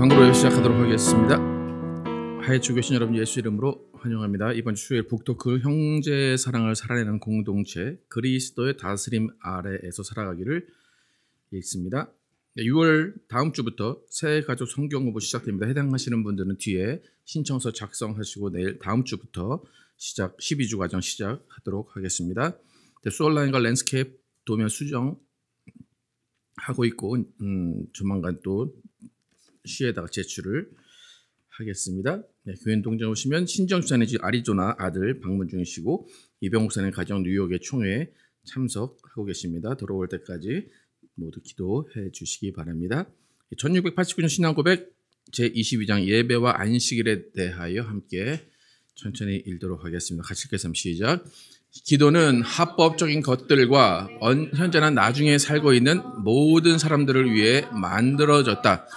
광고로 시작하도록 하겠습니다. 하예초 교신 여러분 예수 이름으로 환영합니다. 이번 주 수요일 북토크 형제 사랑을 살아내는 공동체 그리스도의 다스림 아래에서 살아가기를 읽습니다. 6월 다음 주부터 새 가족 성경 공부 시작됩니다. 해당하시는 분들은 뒤에 신청서 작성하시고 내일 다음 주부터 12주 과정 시작하도록 하겠습니다. 수온라인과 랜드스케이프 도면 수정하고 있고 조만간 또 시에다가 제출을 하겠습니다. 네, 교회 동장 오시면 신정 주사님 아리조나 아들 방문 중이시고 이병욱 목사님 가정 뉴욕의 총회에 참석하고 계십니다. 돌아올 때까지 모두 기도해 주시기 바랍니다. 1689년 신앙 고백 제22장 예배와 안식일에 대하여 함께 천천히 읽도록 하겠습니다. 같이 읽겠습니다. 시작. 기도는 합법적인 것들과 현재나 나중에 살고 있는 모든 사람들을 위해 만들어졌다.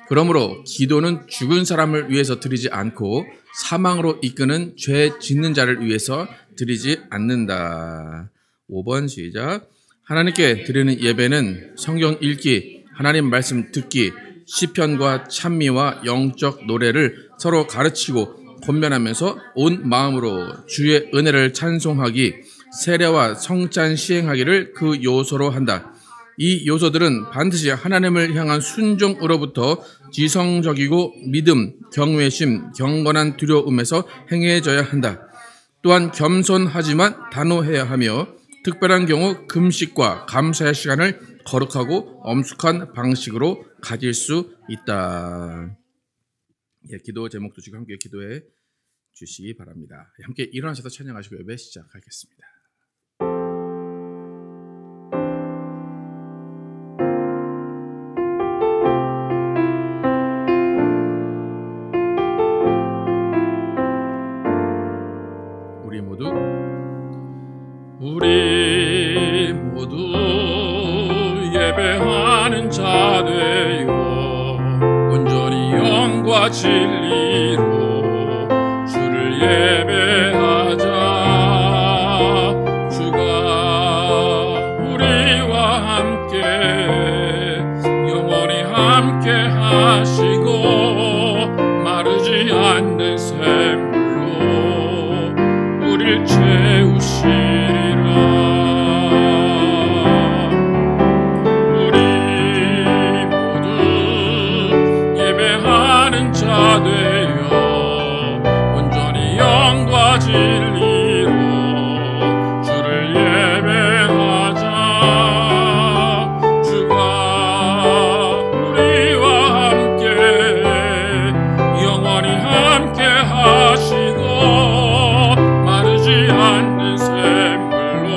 그러므로 기도는 죽은 사람을 위해서 드리지 않고 사망으로 이끄는 죄 짓는 자를 위해서 드리지 않는다. 5번 시작. 하나님께 드리는 예배는 성경 읽기, 하나님 말씀 듣기, 시편과 찬미와 영적 노래를 서로 가르치고 권면하면서 온 마음으로 주의 은혜를 찬송하기, 세례와 성찬 시행하기를 그 요소로 한다. 이 요소들은 반드시 하나님을 향한 순종으로부터 지성적이고 믿음, 경외심, 경건한 두려움에서 행해져야 한다. 또한 겸손하지만 단호해야 하며 특별한 경우 금식과 감사의 시간을 거룩하고 엄숙한 방식으로 가질 수 있다. 예, 기도 제목도 지금 함께 기도해 주시기 바랍니다. 함께 일어나셔서 찬양하시고 예배 시작하겠습니다. 우리 모두 예배하는 자 되어 온전히 영과 진리로 주를 예배하자. 주가 우리와 함께 영원히 함께 하시고 마르지 않는 샘물로 우리를 채우시리라. 되어 온전히 영과 진리로 주를 예배하자. 주가 우리와 함께 영원히 함께 하시고 마르지 않는 샘물로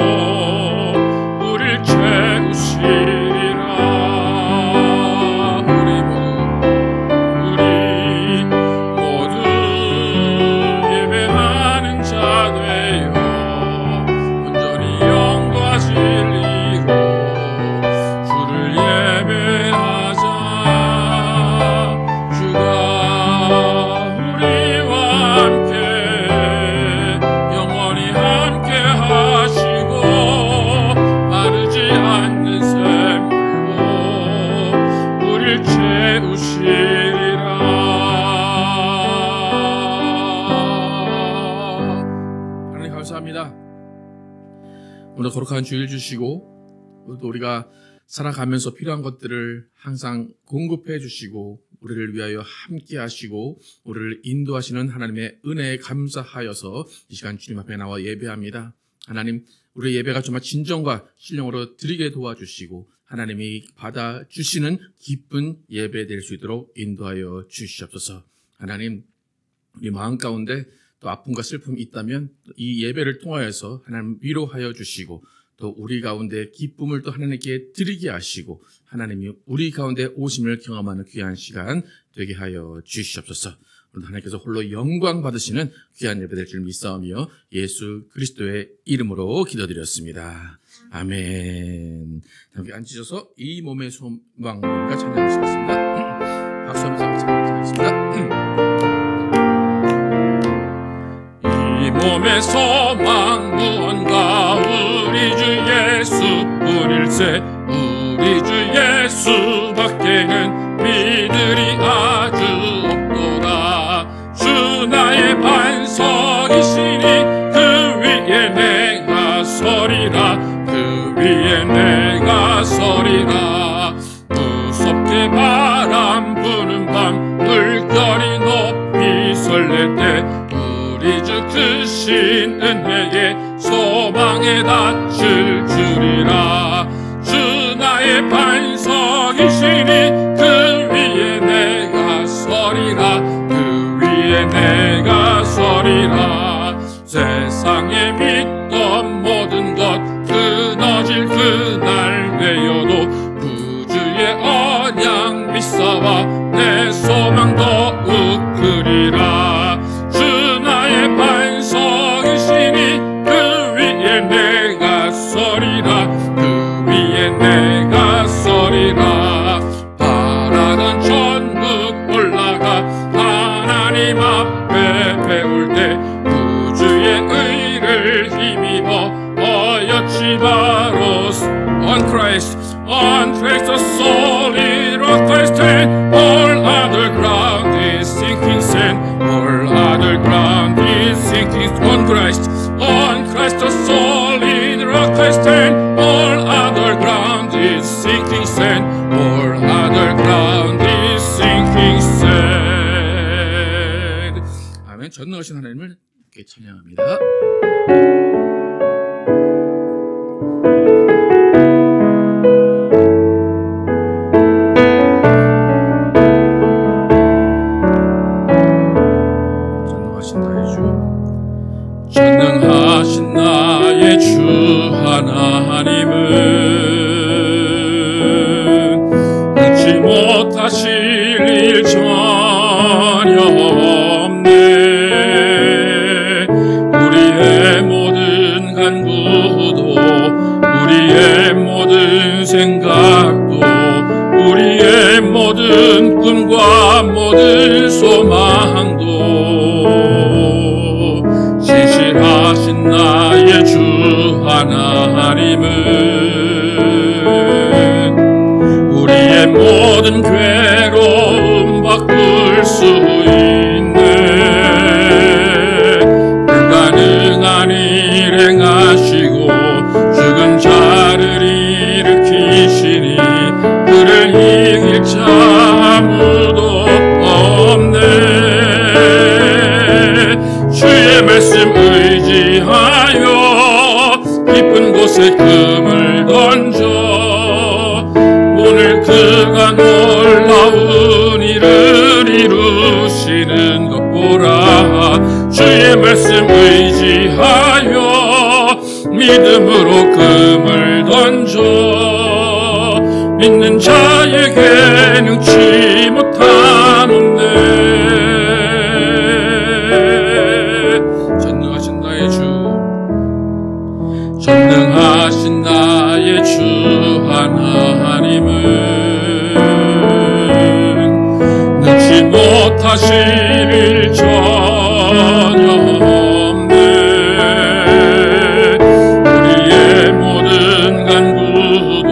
우릴 채우시리라. 오늘 거룩한 주일 주시고 또 우리가 살아가면서 필요한 것들을 항상 공급해 주시고 우리를 위하여 함께 하시고 우리를 인도하시는 하나님의 은혜에 감사하여서 이 시간 주님 앞에 나와 예배합니다. 하나님, 우리의 예배가 정말 진정과 신령으로 드리게 도와주시고 하나님이 받아주시는 기쁜 예배 될 수 있도록 인도하여 주시옵소서. 하나님, 우리 마음 가운데 또 아픔과 슬픔이 있다면 이 예배를 통하여서 하나님 위로하여 주시고 또 우리 가운데 기쁨을 또 하나님께 드리게 하시고 하나님이 우리 가운데 오심을 경험하는 귀한 시간 되게 하여 주시옵소서. 오늘 하나님께서 홀로 영광 받으시는 귀한 예배 될 줄 믿사오며 예수 그리스도의 이름으로 기도드렸습니다. 아멘. 함께 앉으셔서 이 몸의 소망과 찬양하시겠습니다. 박수하면서 같이 찬양하겠습니다. 이 몸의 소망 무언가 우리 주 예수뿐일세. 우리 주 예수밖에는 믿으리 아주 반석이시니 그 위에 내가 서리라. 그 위에 내가 서리라. 무섭게 바람 부는 밤 물결이 높이 설렐 때 우리 주 크신 은혜에 소망에 닿을 줄이라. 주 나의 반석이시니 그 위에 내가 서리라. 그 위에 내가 서리라. 세상에 믿던 모든 것 끊어질 그날 되어도 구주의 언약 믿사와 내 소망 더욱 크리라. 주 나의 반석이시니 그 위에 내가 서리라. 그 위에 내가 서리라. 바라던 천국 올라가 하나님 앞에 배울 때 구주의 의를 힘입어 어여치 바로 on Christ the solid rock I stand. All other ground is sinking sand. All other ground is sinking on Christ the solid rock I stand. All other ground is sinking sand. All other ground is sinking sand. 아멘. 전능하신 하나님을 함께 찬양합니다. 전능하신 나의 주 하나님은 능치 못하실 일 전혀 없네. 우리의 모든 간구도 우리의 모든 생각도 우리의 모든 꿈과 모든 소망도 진실하신 나의 주 하나님은 우리의 모든 괴로움 바꿀 수 있네. 불가능한 일 행하시고 죽은 자를 일으키시니 그를 이길 자 아무도 없네. 주의 말씀 의지하여 깊은 곳에 금을 던져 오늘 그가 놀라운 일을 이루시는 것 보라. 주의 말씀 의지하여 믿음으로 금을 던져 믿는 자에게 능치 못한 없네. 전능하신 나의 주 하나님은 능치 못하실 일 전혀 없네. 우리의 모든 간구도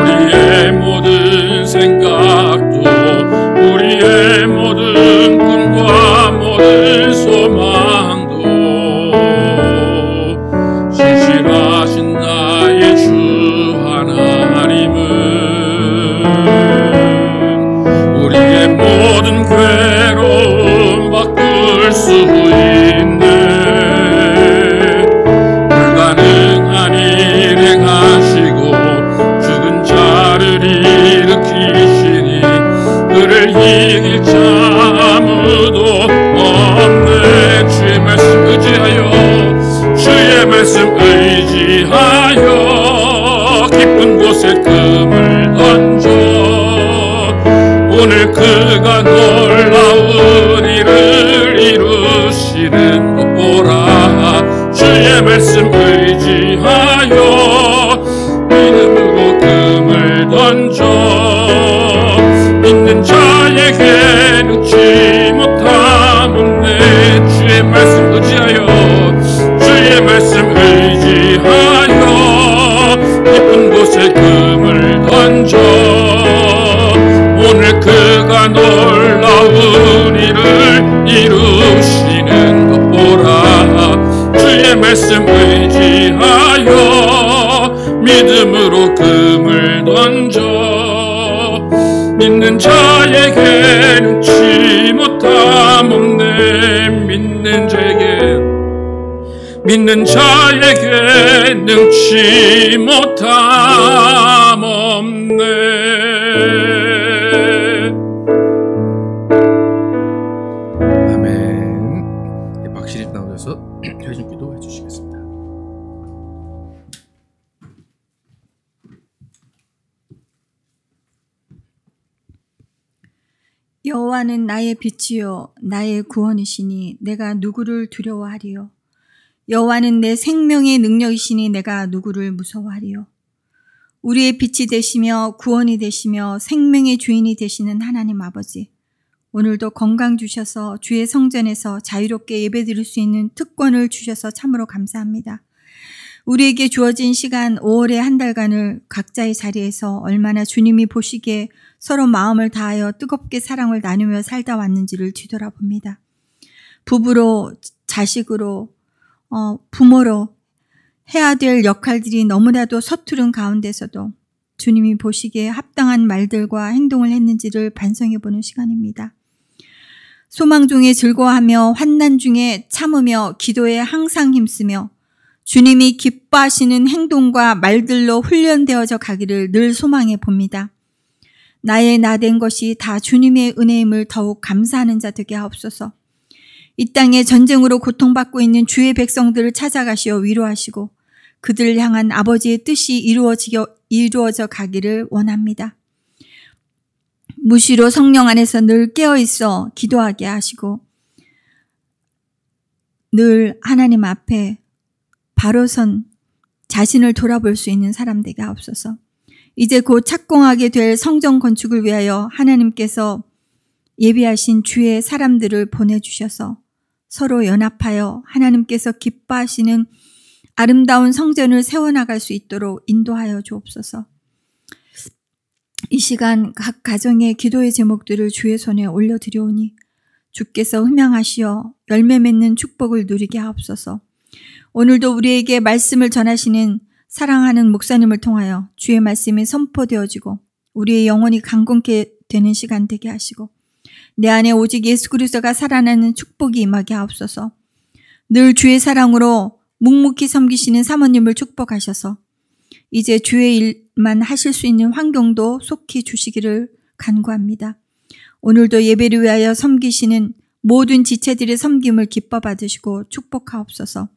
우리의 모든 생각도 우리의 모든 꿈과 모든 소망도 진실하신 나의 주 하나님은 우리의 모든 괴로움 바꿀 수 있네. 불가능한 일 행하시고 죽은 자를 일으키시니 그를 이길 자 아무도 없네. 주의 말씀 의지하여 주의 말씀 의지하여 깊은 곳에 금을 던져 오늘 그가 놀라운 일을 이루시는 것 보라. 주의 말씀 의지하여 믿음으로 금을 던져 믿는 자에게 능치 못함은 내 주의 말씀 의지하여 주의 말씀 의지하여 깊은 곳에 금을 던져 오늘 그가 놀라운 일을 이루시는 것 금을 던져 믿는 자에게 능치 못함 없네. 믿는 자에게 능치 못함 없네. 아멘. 박실이 나오셔서 회중 기도해 주시겠습니다. 여호와는 나의 빛이요 나의 구원이시니 내가 누구를 두려워하리요. 여호와는 내 생명의 능력이시니 내가 누구를 무서워하리요. 우리의 빛이 되시며 구원이 되시며 생명의 주인이 되시는 하나님 아버지, 오늘도 건강 주셔서 주의 성전에서 자유롭게 예배드릴 수 있는 특권을 주셔서 참으로 감사합니다. 우리에게 주어진 시간 5월의 한 달간을 각자의 자리에서 얼마나 주님이 보시기에 서로 마음을 다하여 뜨겁게 사랑을 나누며 살다 왔는지를 뒤돌아봅니다. 부부로, 자식으로, 부모로 해야 될 역할들이 너무나도 서투른 가운데서도 주님이 보시기에 합당한 말들과 행동을 했는지를 반성해보는 시간입니다. 소망 중에 즐거워하며 환난 중에 참으며 기도에 항상 힘쓰며 주님이 기뻐하시는 행동과 말들로 훈련되어져 가기를 늘 소망해 봅니다. 나의 나된 것이 다 주님의 은혜임을 더욱 감사하는 자 되게 하옵소서. 이 땅에 전쟁으로 고통받고 있는 주의 백성들을 찾아가시어 위로하시고 그들을 향한 아버지의 뜻이 이루어져 가기를 원합니다. 무시로 성령 안에서 늘 깨어있어 기도하게 하시고 늘 하나님 앞에 바로선 자신을 돌아볼 수 있는 사람 되게 하옵소서. 이제 곧 착공하게 될 성전 건축을 위하여 하나님께서 예비하신 주의 사람들을 보내주셔서 서로 연합하여 하나님께서 기뻐하시는 아름다운 성전을 세워나갈 수 있도록 인도하여 주옵소서. 이 시간 각 가정의 기도의 제목들을 주의 손에 올려드려오니 주께서 흠양하시어 열매 맺는 축복을 누리게 하옵소서. 오늘도 우리에게 말씀을 전하시는 사랑하는 목사님을 통하여 주의 말씀이 선포되어지고 우리의 영혼이 강건케 되는 시간 되게 하시고 내 안에 오직 예수 그리스도가 살아나는 축복이 임하게 하옵소서. 늘 주의 사랑으로 묵묵히 섬기시는 사모님을 축복하셔서 이제 주의 일만 하실 수 있는 환경도 속히 주시기를 간구합니다. 오늘도 예배를 위하여 섬기시는 모든 지체들의 섬김을 기뻐 받으시고 축복하옵소서.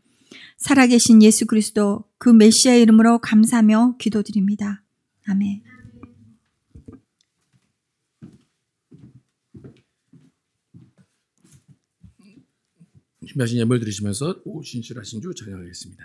살아계신 예수 그리스도 그 메시아 이름으로 감사하며 기도드립니다. 아멘. 준비하신 예물 드리시면서 오 신실하신 주 찬양하겠습니다.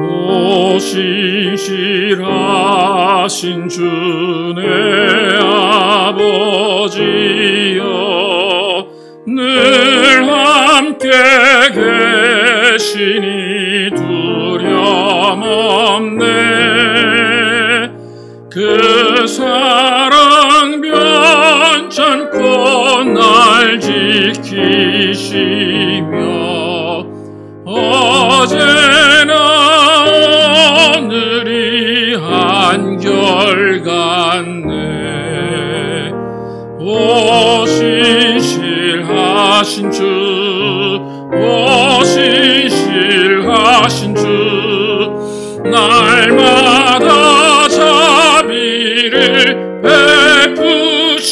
오 신실하신 주 내 아버지여 늘 함께 계시니 두려움 없네. 그 사랑 변찮고 날 지키시며 어제나 오늘이 한결같네. 오 신실하신 주, 오 신실하신 주, 날마다 자비를 베푸시며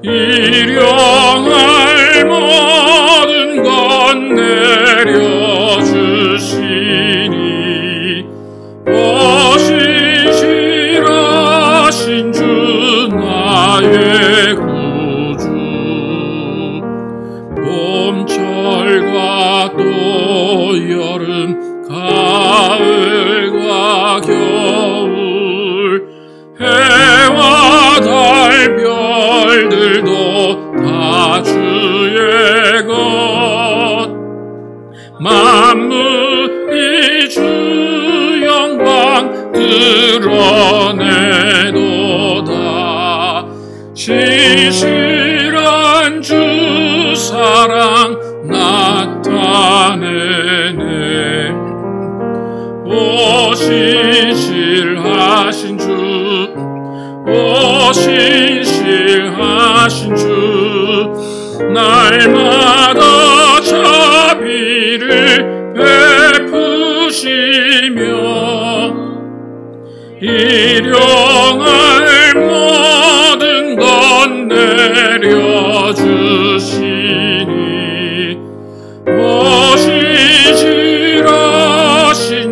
일용할 모든 것 내려주시니 오 신실하신 주 나의 구주. 봄철과 또 여름 가을과 겨울 해와 달 별들도 다 주의 것 만물이 드러내도다. 신실한 주 사랑 나타내네. 오 신실하신 주, 오 신실하신 주, 날마다 자비를 베푸시며 일용할 모든 것 내려주시니. 오 신실하신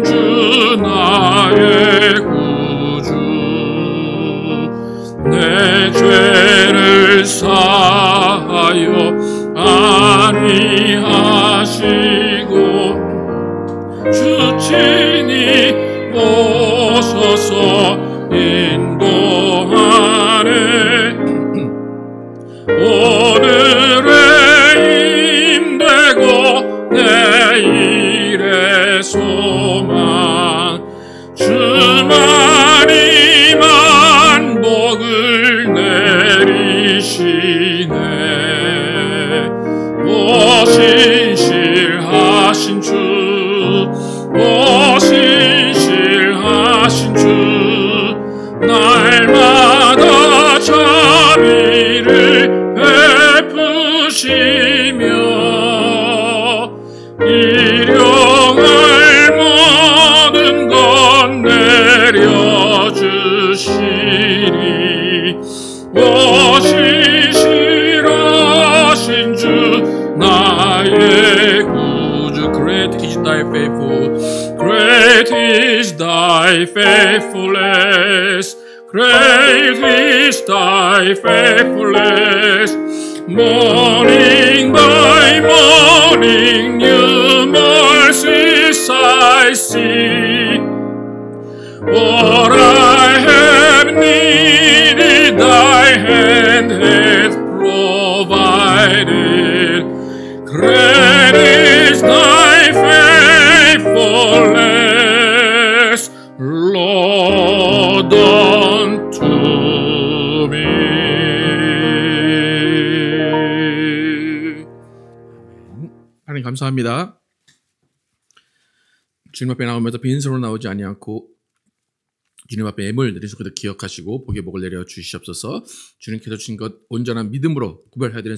주 나의 구주, 내 죄를 사하여 안위하시고 주 친히 오셔서 인도하네. 오늘의 힘되고 내일의 소망, 주만이 만복을 내리시네. 오 신실하신 주, 오 신실하신 주, 날마다 자비를 베푸시며 일용할 모든 것 내려주시니. 오 신실하신 주 나의 구주. Great is thy faithful, great is thy faithfulness, great is thy faithfulness. Morning by morning new mercies I see. What I have needed thy hand hath provided. Great is thy faithfulness, Lord, unto me. 하나님 감사합니다. 주님 앞에 나오면서 빈손으로 나오지 아니하고 주님 앞에 애물 내린 손길을 기억하시고 복의 복을 내려 주시옵소서. 주님께서 주신 것 온전한 믿음으로 구별해야 되는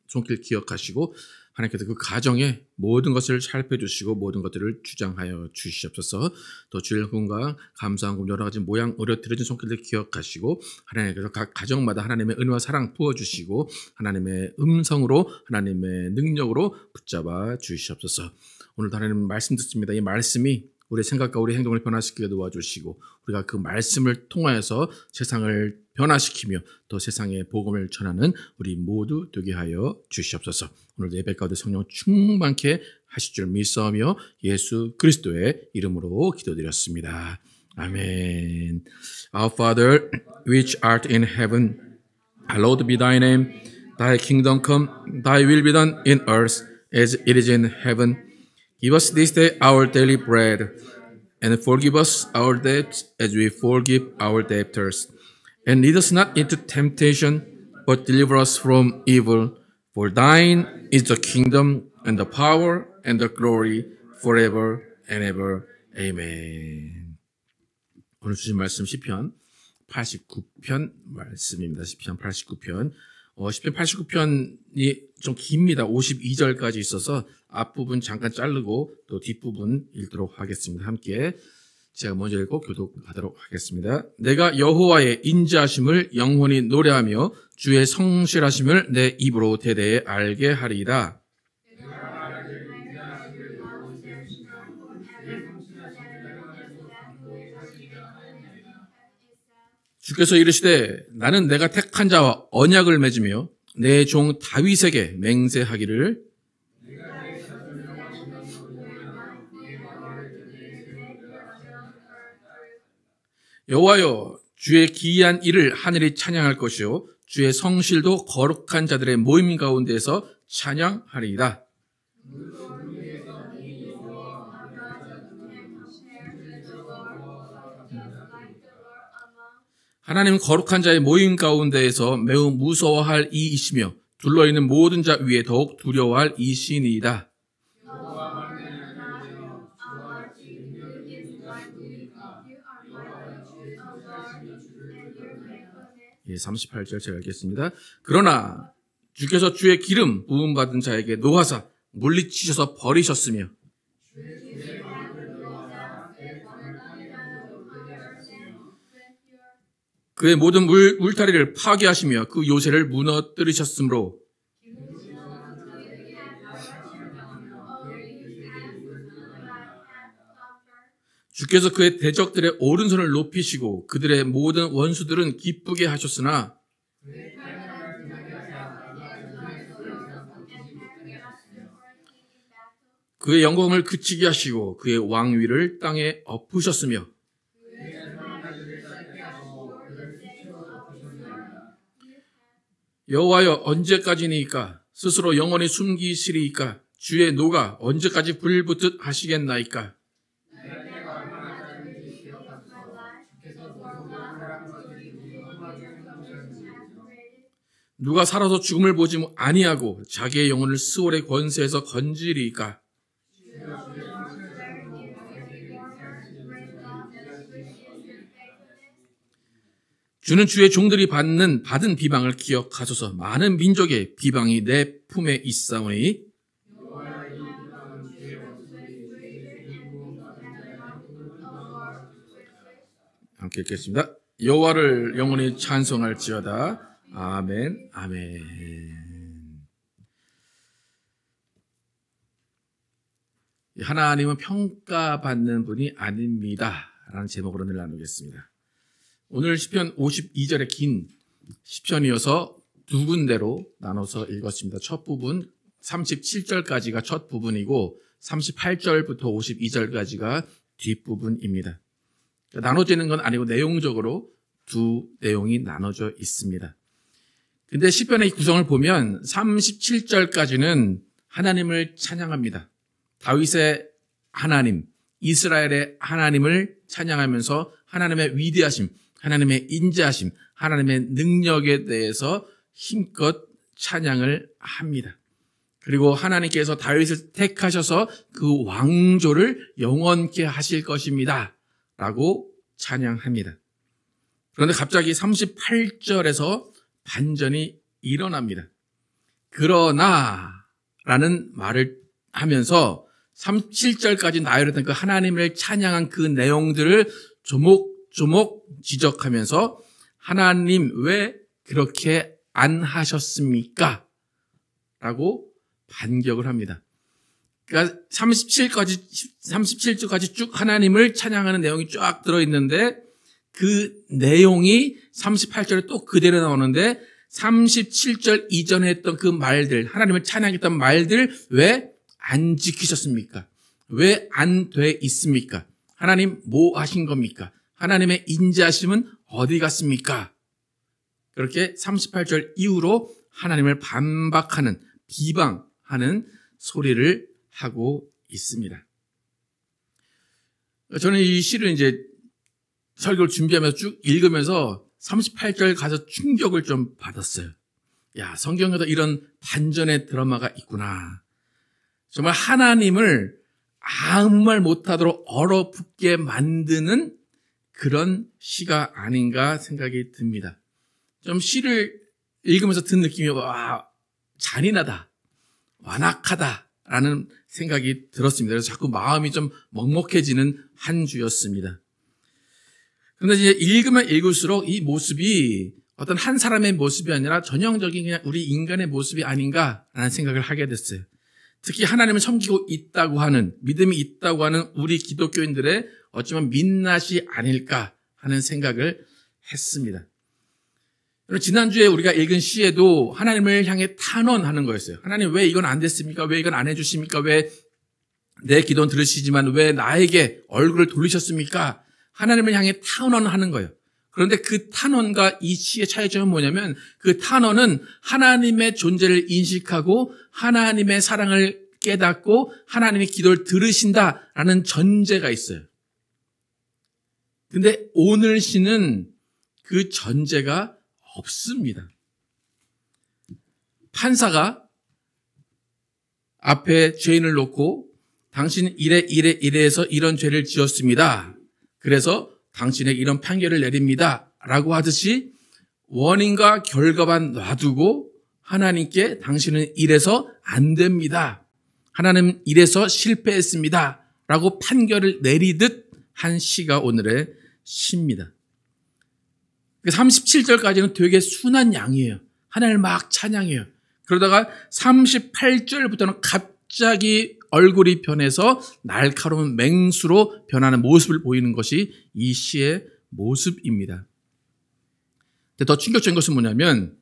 손길 기억하시고 하나님께서 그 가정에 모든 것을 살펴주시고 모든 것들을 주장하여 주시옵소서. 또 주일 건강, 감사한금 여러 가지 모양 어려뜨려진 손길들 기억하시고 하나님께서 각 가정마다 하나님의 은혜와 사랑 부어주시고 하나님의 음성으로 하나님의 능력으로 붙잡아 주시옵소서. 오늘도 하나님 말씀 듣습니다. 이 말씀이 우리의 생각과 우리의 행동을 변화시키게 도와주시고 우리가 그 말씀을 통하여서 세상을 변화시키며 또 세상에 복음을 전하는 우리 모두 되게 하여 주시옵소서. 오늘도 예배 가운데 성령 충만케 하실 줄 믿사오며 예수 그리스도의 이름으로 기도드렸습니다. 아멘. Our Father, which art in heaven, hallowed be thy name. Thy kingdom come, thy will be done in earth as it is in heaven. Give us this day our daily bread, and forgive us our debts as we forgive our debtors. And lead us not into temptation, but deliver us from evil. For thine is the kingdom, and the power, and the glory, forever and ever. Amen. 오늘 주신 말씀 시편 89편 말씀입니다. 시편 89편. 시편 89편이 좀 깁니다. 52절까지 있어서 앞부분 잠깐 자르고 또 뒷부분 읽도록 하겠습니다. 함께 제가 먼저 읽고 교독하도록 하겠습니다. 내가 여호와의 인자하심을 영원히 노래하며 주의 성실하심을 내 입으로 대대에 알게 하리이다. 주께서 이르시되 나는 내가 택한 자와 언약을 맺으며 내 종 다윗에게 맹세하기를 여호와여 주의 기이한 일을 하늘이 찬양할 것이요 주의 성실도 거룩한 자들의 모임 가운데에서 찬양하리이다. 하나님은 거룩한 자의 모임 가운데에서 매우 무서워할 이이시며 둘러있는 모든 자 위에 더욱 두려워할 이시니이다. 예, 38절 제가 읽겠습니다. 그러나 주께서 주의 기름 부음 받은 자에게 노하사 물리치셔서 버리셨으며 그의 모든 울타리를 파괴하시며 그 요새를 무너뜨리셨으므로 주께서 그의 대적들의 오른손을 높이시고 그들의 모든 원수들은 기쁘게 하셨으나 그의 영광을 그치게 하시고 그의 왕위를 땅에 엎으셨으며 여호와여 언제까지니까 스스로 영원히 숨기시리이까 주의 노가 언제까지 불붙듯 하시겠나이까. 누가 살아서 죽음을 보지 아니하고 자기의 영혼을 스올의 권세에서 건지리이까. 주는 주의 종들이 받은 비방을 기억하소서. 많은 민족의 비방이 내 품에 있사오니 함께 읽겠습니다. 여호와를 영원히 찬송할지어다. 아멘, 아멘. 하나님은 평가받는 분이 아닙니다. 라는 제목으로 늘 나누겠습니다. 오늘 시편 52절의 긴 시편이어서 두 군데로 나눠서 읽었습니다. 첫 부분 37절까지가 첫 부분이고 38절부터 52절까지가 뒷부분입니다. 나눠지는 건 아니고 내용적으로 두 내용이 나눠져 있습니다. 근데 시편의 구성을 보면 37절까지는 하나님을 찬양합니다. 다윗의 하나님, 이스라엘의 하나님을 찬양하면서 하나님의 위대하심, 하나님의 인자하심, 하나님의 능력에 대해서 힘껏 찬양을 합니다. 그리고 하나님께서 다윗을 택하셔서 그 왕조를 영원케 하실 것입니다. 라고 찬양합니다. 그런데 갑자기 38절에서 반전이 일어납니다. 그러나 라는 말을 하면서 37절까지 나열했던 그 하나님을 찬양한 그 내용들을 조목조목 지적하면서 하나님 왜 그렇게 안 하셨습니까? 라고 반격을 합니다. 그러니까 37절까지 쭉 하나님을 찬양하는 내용이 쫙 들어있는데 그 내용이 38절에 또 그대로 나오는데 37절 이전에 했던 그 말들, 하나님을 찬양했던 말들 왜 안 지키셨습니까? 왜 안 돼 있습니까? 하나님 뭐 하신 겁니까? 하나님의 인자하심은 어디 갔습니까? 그렇게 38절 이후로 하나님을 반박하는, 비방하는 소리를 하고 있습니다. 저는 이 시를 이제 설교를 준비하면서 쭉 읽으면서 38절 가서 충격을 좀 받았어요. 야, 성경에도 이런 반전의 드라마가 있구나. 정말 하나님을 아무 말 못하도록 얼어붙게 만드는 그런 시가 아닌가 생각이 듭니다. 좀 시를 읽으면서 든 느낌이 와, 잔인하다, 완악하다라는 생각이 들었습니다. 그래서 자꾸 마음이 좀 먹먹해지는 한 주였습니다. 그런데 이제 읽으면 읽을수록 이 모습이 어떤 한 사람의 모습이 아니라 전형적인 그냥 우리 인간의 모습이 아닌가라는 생각을 하게 됐어요. 특히 하나님을 섬기고 있다고 하는, 믿음이 있다고 하는 우리 기독교인들의 어쩌면 민낯이 아닐까 하는 생각을 했습니다. 지난주에 우리가 읽은 시에도 하나님을 향해 탄원하는 거였어요. 하나님 왜 이건 안 됐습니까? 왜 이건 안 해주십니까? 왜 내 기도는 들으시지만 왜 나에게 얼굴을 돌리셨습니까? 하나님을 향해 탄원하는 거예요. 그런데 그 탄원과 이 시의 차이점은 뭐냐면 그 탄원은 하나님의 존재를 인식하고 하나님의 사랑을 깨닫고 하나님의 기도를 들으신다라는 전제가 있어요. 근데 오늘 시는 그 전제가 없습니다. 판사가 앞에 죄인을 놓고 당신 이래서 이런 죄를 지었습니다. 그래서 당신에게 이런 판결을 내립니다. 라고 하듯이 원인과 결과만 놔두고 하나님께 당신은 이래서 안 됩니다. 하나님 이래서 실패했습니다. 라고 판결을 내리듯 한 시가 오늘의 시입니다. 37절까지는 되게 순한 양이에요. 하나님을 막 찬양해요. 그러다가 38절부터는 갑자기 얼굴이 변해서 날카로운 맹수로 변하는 모습을 보이는 것이 이 시의 모습입니다. 근데 더 충격적인 것은 뭐냐면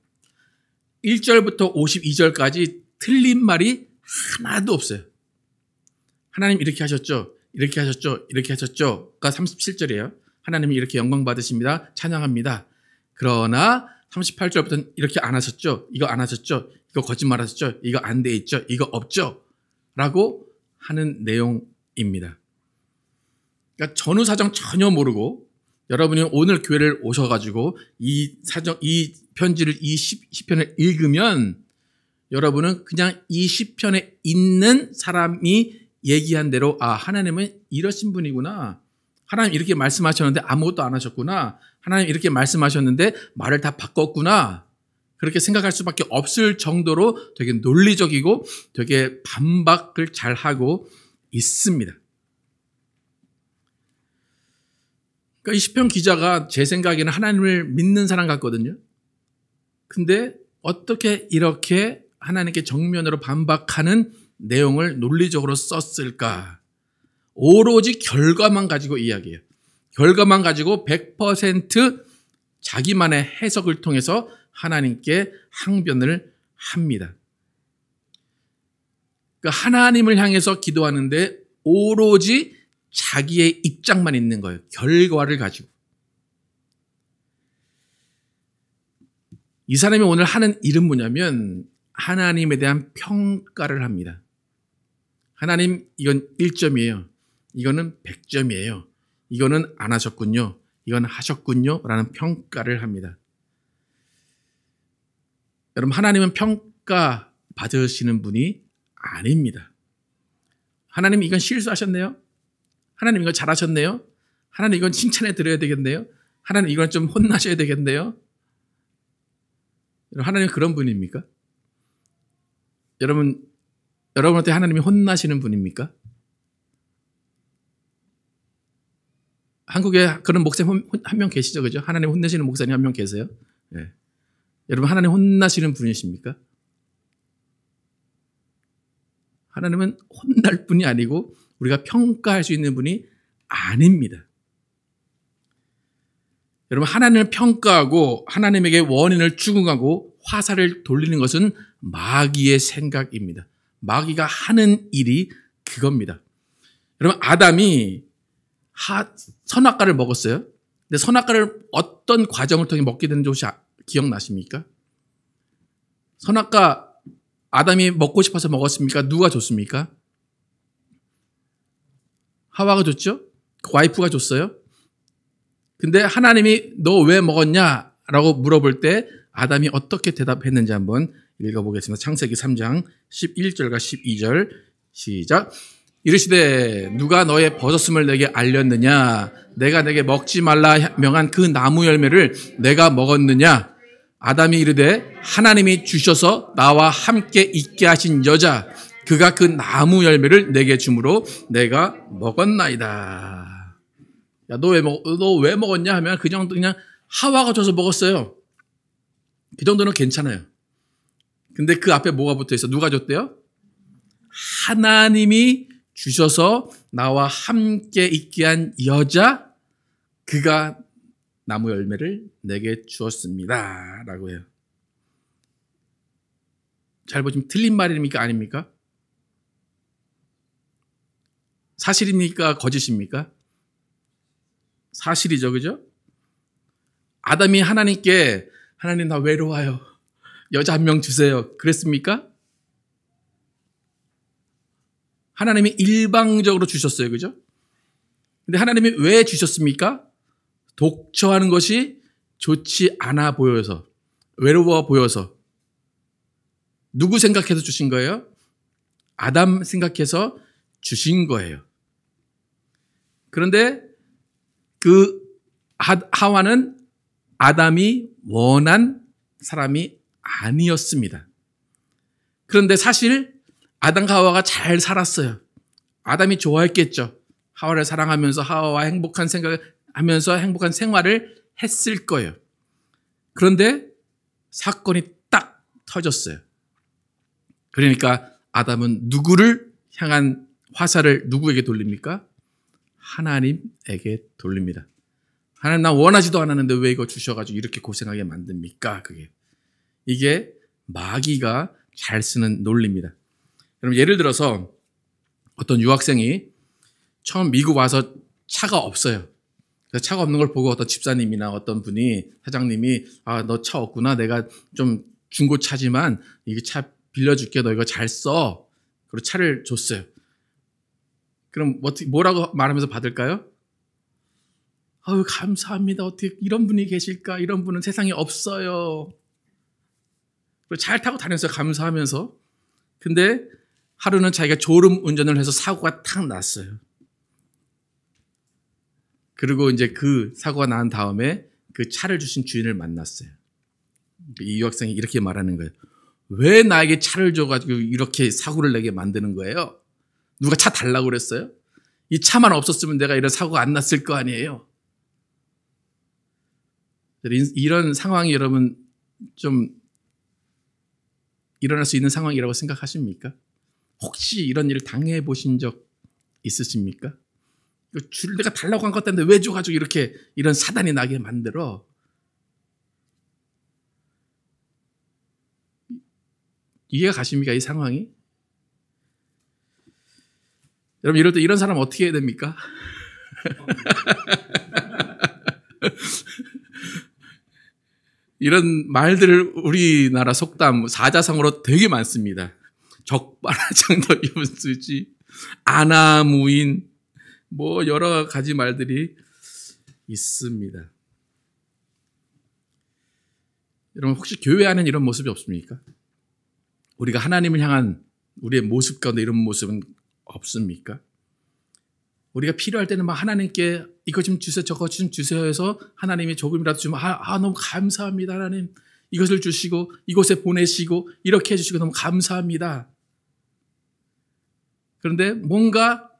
1절부터 52절까지 틀린 말이 하나도 없어요. 하나님 이렇게 하셨죠? 이렇게 하셨죠? 이렇게 하셨죠?가 37절이에요. 하나님이 이렇게 영광 받으십니다. 찬양합니다. 그러나 38절부터는 이렇게 안 하셨죠? 이거 안 하셨죠? 이거 거짓말 하셨죠? 이거 안 돼 있죠? 이거 없죠? 라고 하는 내용입니다. 그러니까 전후 사정 전혀 모르고 여러분이 오늘 교회를 오셔가지고 이 편지를 이 시편을 읽으면 여러분은 그냥 이 시편에 있는 사람이 얘기한 대로 하나님은 이러신 분이구나. 하나님 이렇게 말씀하셨는데 아무것도 안 하셨구나. 하나님 이렇게 말씀하셨는데 말을 다 바꿨구나. 그렇게 생각할 수밖에 없을 정도로 되게 논리적이고 되게 반박을 잘하고 있습니다. 그러니까 이 시편 기자가 제 생각에는 하나님을 믿는 사람 같거든요. 근데 어떻게 이렇게 하나님께 정면으로 반박하는 내용을 논리적으로 썼을까? 오로지 결과만 가지고 이야기해요. 결과만 가지고 100% 자기만의 해석을 통해서 하나님께 항변을 합니다. 그러니까 하나님을 향해서 기도하는데 오로지 자기의 입장만 있는 거예요. 결과를 가지고. 이 사람이 오늘 하는 일은 뭐냐면 하나님에 대한 평가를 합니다. 하나님 이건 1점이에요. 이거는 100점이에요. 이거는 안 하셨군요. 이건 하셨군요. 라는 평가를 합니다. 여러분 하나님은 평가 받으시는 분이 아닙니다. 하나님 이건 실수하셨네요. 하나님 이건 잘하셨네요. 하나님 이건 칭찬해 드려야 되겠네요. 하나님 이건 좀 혼나셔야 되겠네요. 하나님 그런 분입니까? 여러분한테 하나님이 혼나시는 분입니까? 한국에 그런 목사님 한 명 계시죠, 그죠? 하나님 혼내시는 목사님 한 명 계세요. 네. 여러분 하나님 혼나시는 분이십니까? 하나님은 혼날 분이 아니고 우리가 평가할 수 있는 분이 아닙니다. 여러분 하나님을 평가하고 하나님에게 원인을 추궁하고 화살을 돌리는 것은 마귀의 생각입니다. 마귀가 하는 일이 그겁니다. 여러분 아담이 선악과를 먹었어요. 근데 선악과를 어떤 과정을 통해 먹게 되는지 혹시 기억나십니까? 선악과 아담이 먹고 싶어서 먹었습니까? 누가 줬습니까? 하와가 줬죠? 그 와이프가 줬어요. 근데 하나님이 너 왜 먹었냐? 라고 물어볼 때 아담이 어떻게 대답했는지 한번 읽어보겠습니다. 창세기 3장 11절과 12절 시작. 이르시되 누가 너의 벗었음을 내게 알렸느냐? 내가 내게 먹지 말라 명한 그 나무 열매를 내가 먹었느냐? 아담이 이르되 하나님이 주셔서 나와 함께 있게 하신 여자 그가 그 나무 열매를 내게 주므로 내가 먹었나이다. 야, 너 왜 먹었냐 하면 그 정도 그냥 하와가 줘서 먹었어요. 그 정도는 괜찮아요. 근데 그 앞에 뭐가 붙어 있어? 누가 줬대요? 하나님이 주셔서 나와 함께 있게 한 여자 그가 나무 열매를 내게 주었습니다. 라고 해요. 잘 보시면 틀린 말입니까? 아닙니까? 사실입니까? 거짓입니까? 사실이죠. 그죠? 아담이 하나님께 하나님 나 외로워요. 여자 한 명 주세요. 그랬습니까? 하나님이 일방적으로 주셨어요. 그죠? 근데 하나님이 왜 주셨습니까? 독처하는 것이 좋지 않아 보여서, 외로워 보여서 누구 생각해서 주신 거예요? 아담 생각해서 주신 거예요. 그런데 그 하와는 아담이 원한 사람이 아니었습니다. 그런데 사실 아담과 하와가 잘 살았어요. 아담이 좋아했겠죠. 하와를 사랑하면서 하와와 행복한 생각하면서 행복한 생활을 했을 거예요. 그런데 사건이 딱 터졌어요. 그러니까 아담은 누구를 향한 화살을 누구에게 돌립니까? 하나님에게 돌립니다. 하나님, 나 원하지도 않았는데 왜 이거 주셔가지고 이렇게 고생하게 만듭니까? 이게 마귀가 잘 쓰는 논리입니다. 여러분, 예를 들어서 어떤 유학생이 처음 미국 와서 차가 없어요. 그래서 차가 없는 걸 보고 어떤 집사님이나 어떤 분이, 사장님이, 아, 너 차 없구나. 내가 좀 중고차지만 이게 차 빌려줄게. 너 이거 잘 써. 그리고 차를 줬어요. 그럼 뭐라고 말하면서 받을까요? 아유, 감사합니다. 어떻게 이런 분이 계실까? 이런 분은 세상에 없어요. 그리고 잘 타고 다녔어요. 감사하면서. 근데 하루는 자기가 졸음 운전을 해서 사고가 탁 났어요. 그리고 이제 그 사고가 난 다음에 그 차를 주신 주인을 만났어요. 이 유학생이 이렇게 말하는 거예요. 왜 나에게 차를 줘가지고 이렇게 사고를 내게 만드는 거예요? 누가 차 달라고 그랬어요? 이 차만 없었으면 내가 이런 사고가 안 났을 거 아니에요? 이런 상황이 여러분 좀 일어날 수 있는 상황이라고 생각하십니까? 혹시 이런 일을 당해 보신 적 있으십니까? 내가 달라고 한 것 같은데 왜 줘가지고 이렇게 이런 사단이 나게 만들어? 이해가 가십니까? 이 상황이? 여러분, 이럴 때 이런 사람 어떻게 해야 됩니까? 이런 말들을 우리나라 속담 사자성어로 되게 많습니다. 적반하장도 이분수지, 아나무인, 뭐 여러 가지 말들이 있습니다. 여러분, 혹시 교회 안에는 이런 모습이 없습니까? 우리가 하나님을 향한 우리의 모습 가운데 이런 모습은 없습니까? 우리가 필요할 때는 막 하나님께 이거 좀 주세요, 저거 좀 주세요 해서 하나님이 조금이라도 주면 너무 감사합니다. 하나님 이것을 주시고 이곳에 보내시고 이렇게 해주시고 너무 감사합니다. 그런데 뭔가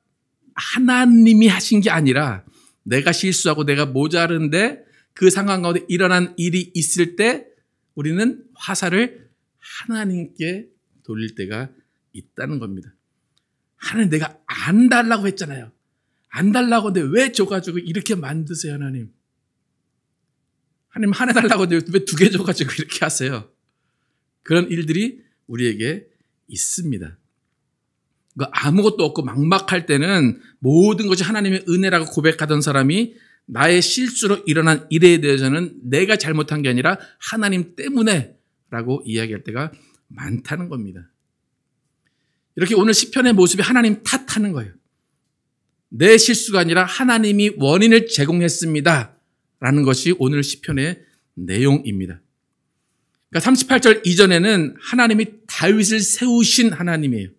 하나님이 하신 게 아니라 내가 실수하고 내가 모자른데 그 상황 가운데 일어난 일이 있을 때 우리는 화살을 하나님께 돌릴 때가 있다는 겁니다. 하나님, 내가 안 달라고 했잖아요. 안 달라고 했는데 왜 줘가지고 이렇게 만드세요, 하나님? 하나님 하나 달라고 했는데 왜 2개 줘가지고 이렇게 하세요? 그런 일들이 우리에게 있습니다. 아무것도 없고 막막할 때는 모든 것이 하나님의 은혜라고 고백하던 사람이 나의 실수로 일어난 일에 대해서는 내가 잘못한 게 아니라 하나님 때문에 라고 이야기할 때가 많다는 겁니다. 이렇게 오늘 시편의 모습이 하나님 탓하는 거예요. 내 실수가 아니라 하나님이 원인을 제공했습니다 라는 것이 오늘 시편의 내용입니다. 그러니까 38절 이전에는 하나님이 다윗을 세우신 하나님이에요.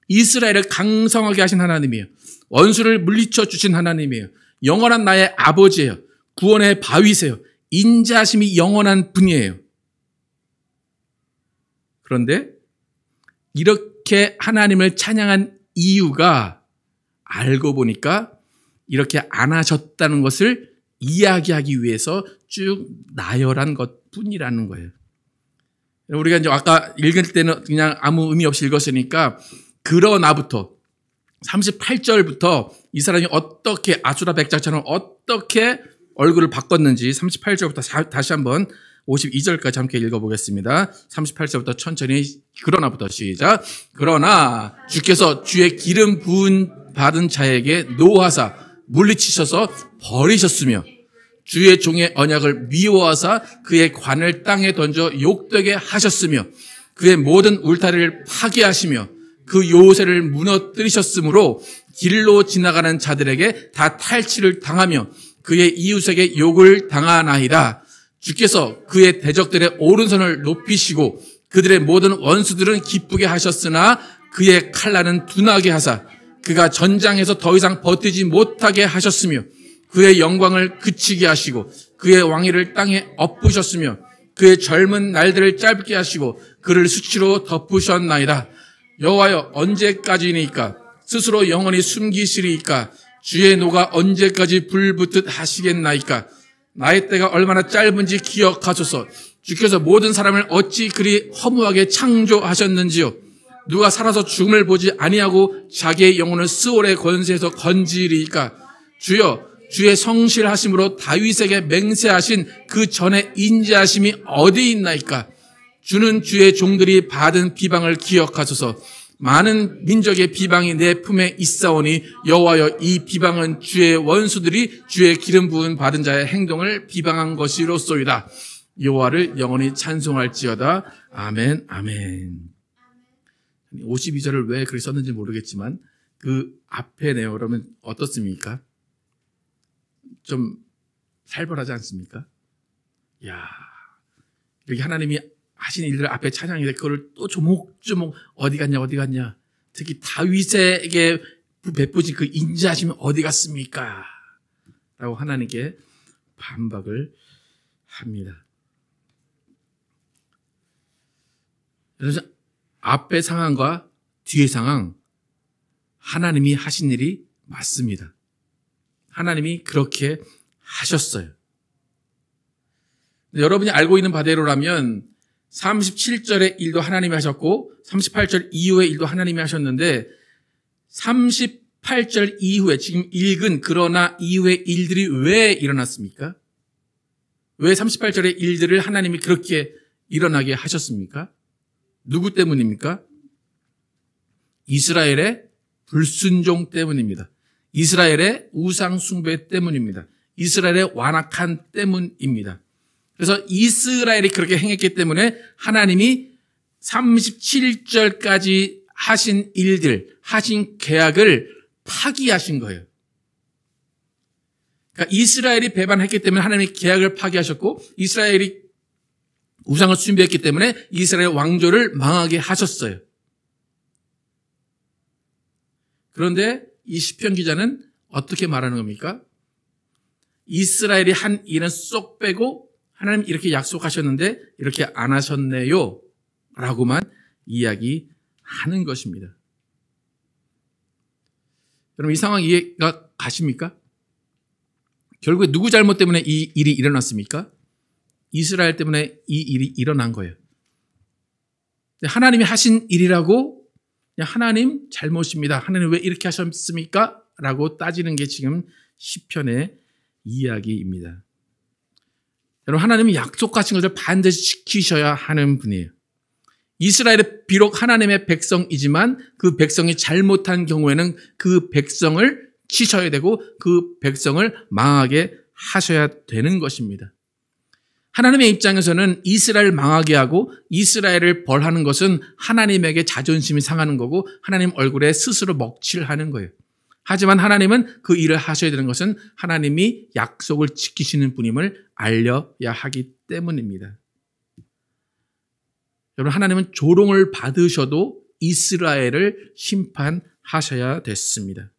이스라엘을 강성하게 하신 하나님이에요. 원수를 물리쳐 주신 하나님이에요. 영원한 나의 아버지예요. 구원의 바위세요. 인자하심이 영원한 분이에요. 그런데 이렇게 하나님을 찬양한 이유가 알고 보니까 이렇게 안 하셨다는 것을 이야기하기 위해서 쭉 나열한 것뿐이라는 거예요. 우리가 이제 아까 읽을 때는 그냥 아무 의미 없이 읽었으니까 그러나부터 38절부터 이 사람이 어떻게 아수라 백작처럼 어떻게 얼굴을 바꿨는지 38절부터 다시 한번 52절까지 함께 읽어보겠습니다. 38절부터 천천히 그러나부터 시작. 그러나 주께서 주의 기름 부은 받은 자에게 노하사 물리치셔서 버리셨으며 주의 종의 언약을 미워하사 그의 관을 땅에 던져 욕되게 하셨으며 그의 모든 울타리를 파괴하시며 그 요새를 무너뜨리셨으므로 길로 지나가는 자들에게 다 탈취를 당하며 그의 이웃에게 욕을 당하나이다. 주께서 그의 대적들의 오른손을 높이시고 그들의 모든 원수들은 기쁘게 하셨으나 그의 칼날은 둔하게 하사 그가 전장에서 더 이상 버티지 못하게 하셨으며 그의 영광을 그치게 하시고 그의 왕위를 땅에 엎으셨으며 그의 젊은 날들을 짧게 하시고 그를 수치로 덮으셨나이다. 여호와여 언제까지니까 스스로 영원히 숨기시리이까 주의 노가 언제까지 불붙듯 하시겠나이까 나의 때가 얼마나 짧은지 기억하소서. 주께서 모든 사람을 어찌 그리 허무하게 창조하셨는지요. 누가 살아서 죽음을 보지 아니하고 자기의 영혼을 스올의 권세에서 건지리이까. 주여 주의 성실하심으로 다윗에게 맹세하신 그 전에 인자하심이 어디 있나이까. 주는 주의 종들이 받은 비방을 기억하소서. 많은 민족의 비방이 내 품에 있사오니 여호와여 이 비방은 주의 원수들이 주의 기름 부은 받은 자의 행동을 비방한 것이로소이다. 여호와를 영원히 찬송할지어다. 아멘 아멘. 52절을 왜 그렇게 썼는지 모르겠지만 그 앞에 내용 그러면 어떻습니까? 좀 살벌하지 않습니까? 야, 여기 하나님이 하신 일들 앞에 찬양인데 그걸 또 조목조목 어디 갔냐. 특히 다윗에게 베푸신 그 인자하심이 어디 갔습니까? 라고 하나님께 반박을 합니다. 그래서 앞의 상황과 뒤의 상황 하나님이 하신 일이 맞습니다. 하나님이 그렇게 하셨어요. 여러분이 알고 있는 바대로라면 37절의 일도 하나님이 하셨고 38절 이후의 일도 하나님이 하셨는데 38절 이후에 지금 읽은 그러나 이후의 일들이 왜 일어났습니까? 왜 38절의 일들을 하나님이 그렇게 일어나게 하셨습니까? 누구 때문입니까? 이스라엘의 불순종 때문입니다. 이스라엘의 우상 숭배 때문입니다. 이스라엘의 완악한 때문입니다. 그래서 이스라엘이 그렇게 행했기 때문에 하나님이 37절까지 하신 일들, 하신 계약을 파기하신 거예요. 그러니까 이스라엘이 배반했기 때문에 하나님이 계약을 파기하셨고 이스라엘이 우상을 숭배했기 때문에 이스라엘 왕조를 망하게 하셨어요. 그런데 이 시편 기자는 어떻게 말하는 겁니까? 이스라엘이 한 일은 쏙 빼고 하나님 이렇게 약속하셨는데 이렇게 안 하셨네요 라고만 이야기하는 것입니다. 여러분 이 상황 이해가 가십니까? 결국에 누구 잘못 때문에 이 일이 일어났습니까? 이스라엘 때문에 이 일이 일어난 거예요. 하나님이 하신 일이라고 그냥 하나님 잘못입니다. 하나님 왜 이렇게 하셨습니까? 라고 따지는 게 지금 시편의 이야기입니다. 여러분 하나님이 약속하신 것을 반드시 지키셔야 하는 분이에요. 이스라엘은 비록 하나님의 백성이지만 그 백성이 잘못한 경우에는 그 백성을 치셔야 되고 그 백성을 망하게 하셔야 되는 것입니다. 하나님의 입장에서는 이스라엘을 망하게 하고 이스라엘을 벌하는 것은 하나님에게 자존심이 상하는 거고 하나님 얼굴에 스스로 먹칠하는 거예요. 하지만 하나님은 그 일을 하셔야 되는 것은 하나님이 약속을 지키시는 분임을 알려야 하기 때문입니다. 여러분 하나님은 조롱을 받으셔도 이스라엘을 심판하셔야 됐습니다.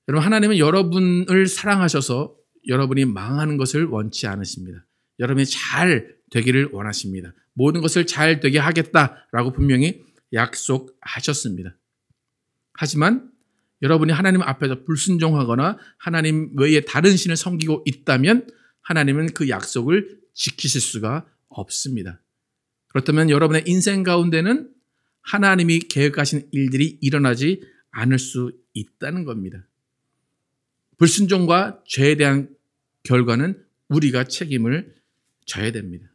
여러분 하나님은 여러분을 사랑하셔서 여러분이 망하는 것을 원치 않으십니다. 여러분이 잘 되기를 원하십니다. 모든 것을 잘 되게 하겠다라고 분명히 약속하셨습니다. 하지만 여러분이 하나님 앞에서 불순종하거나 하나님 외에 다른 신을 섬기고 있다면 하나님은 그 약속을 지키실 수가 없습니다. 그렇다면 여러분의 인생 가운데는 하나님이 계획하신 일들이 일어나지 않을 수 있다는 겁니다. 불순종과 죄에 대한 결과는 우리가 책임을 져야 됩니다.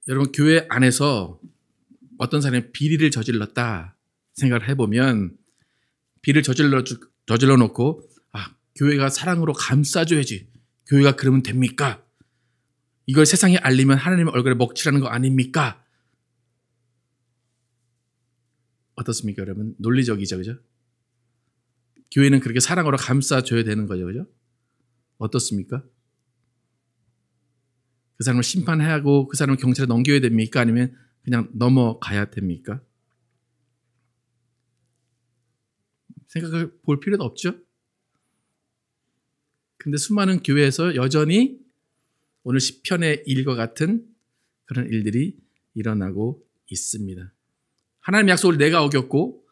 여러분 교회 안에서 어떤 사람이 비리를 저질렀다 생각을 해보면 비리를 저질러 놓고 교회가 사랑으로 감싸줘야지 교회가 그러면 됩니까? 이걸 세상에 알리면 하나님 얼굴에 먹칠하는 거 아닙니까? 어떻습니까 여러분? 논리적이죠 그죠? 교회는 그렇게 사랑으로 감싸줘야 되는 거죠 그죠? 어떻습니까? 그 사람을 심판하고 그 사람을 경찰에 넘겨야 됩니까? 아니면 그냥 넘어가야 됩니까? 생각을 볼 필요도 없죠. 근데 수많은 교회에서 여전히 오늘 시편의 일과 같은 그런 일들이 일어나고 있습니다. 하나님의 약속을 내가 어겼고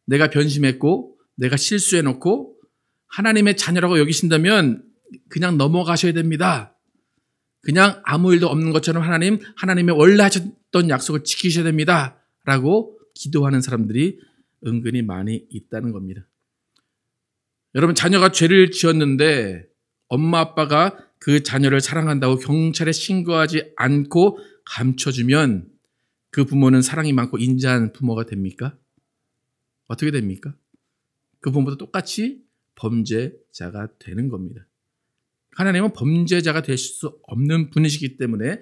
내가 변심했고 내가 실수해놓고 하나님의 자녀라고 여기신다면 그냥 넘어가셔야 됩니다. 그냥 아무 일도 없는 것처럼 하나님의 원래 하셨던 약속을 지키셔야 됩니다. 라고 기도하는 사람들이 은근히 많이 있다는 겁니다. 여러분, 자녀가 죄를 지었는데 엄마 아빠가 그 자녀를 사랑한다고 경찰에 신고하지 않고 감춰주면 그 부모는 사랑이 많고 인자한 부모가 됩니까? 어떻게 됩니까? 그 부모도 똑같이 범죄자가 되는 겁니다. 하나님은 범죄자가 될 수 없는 분이시기 때문에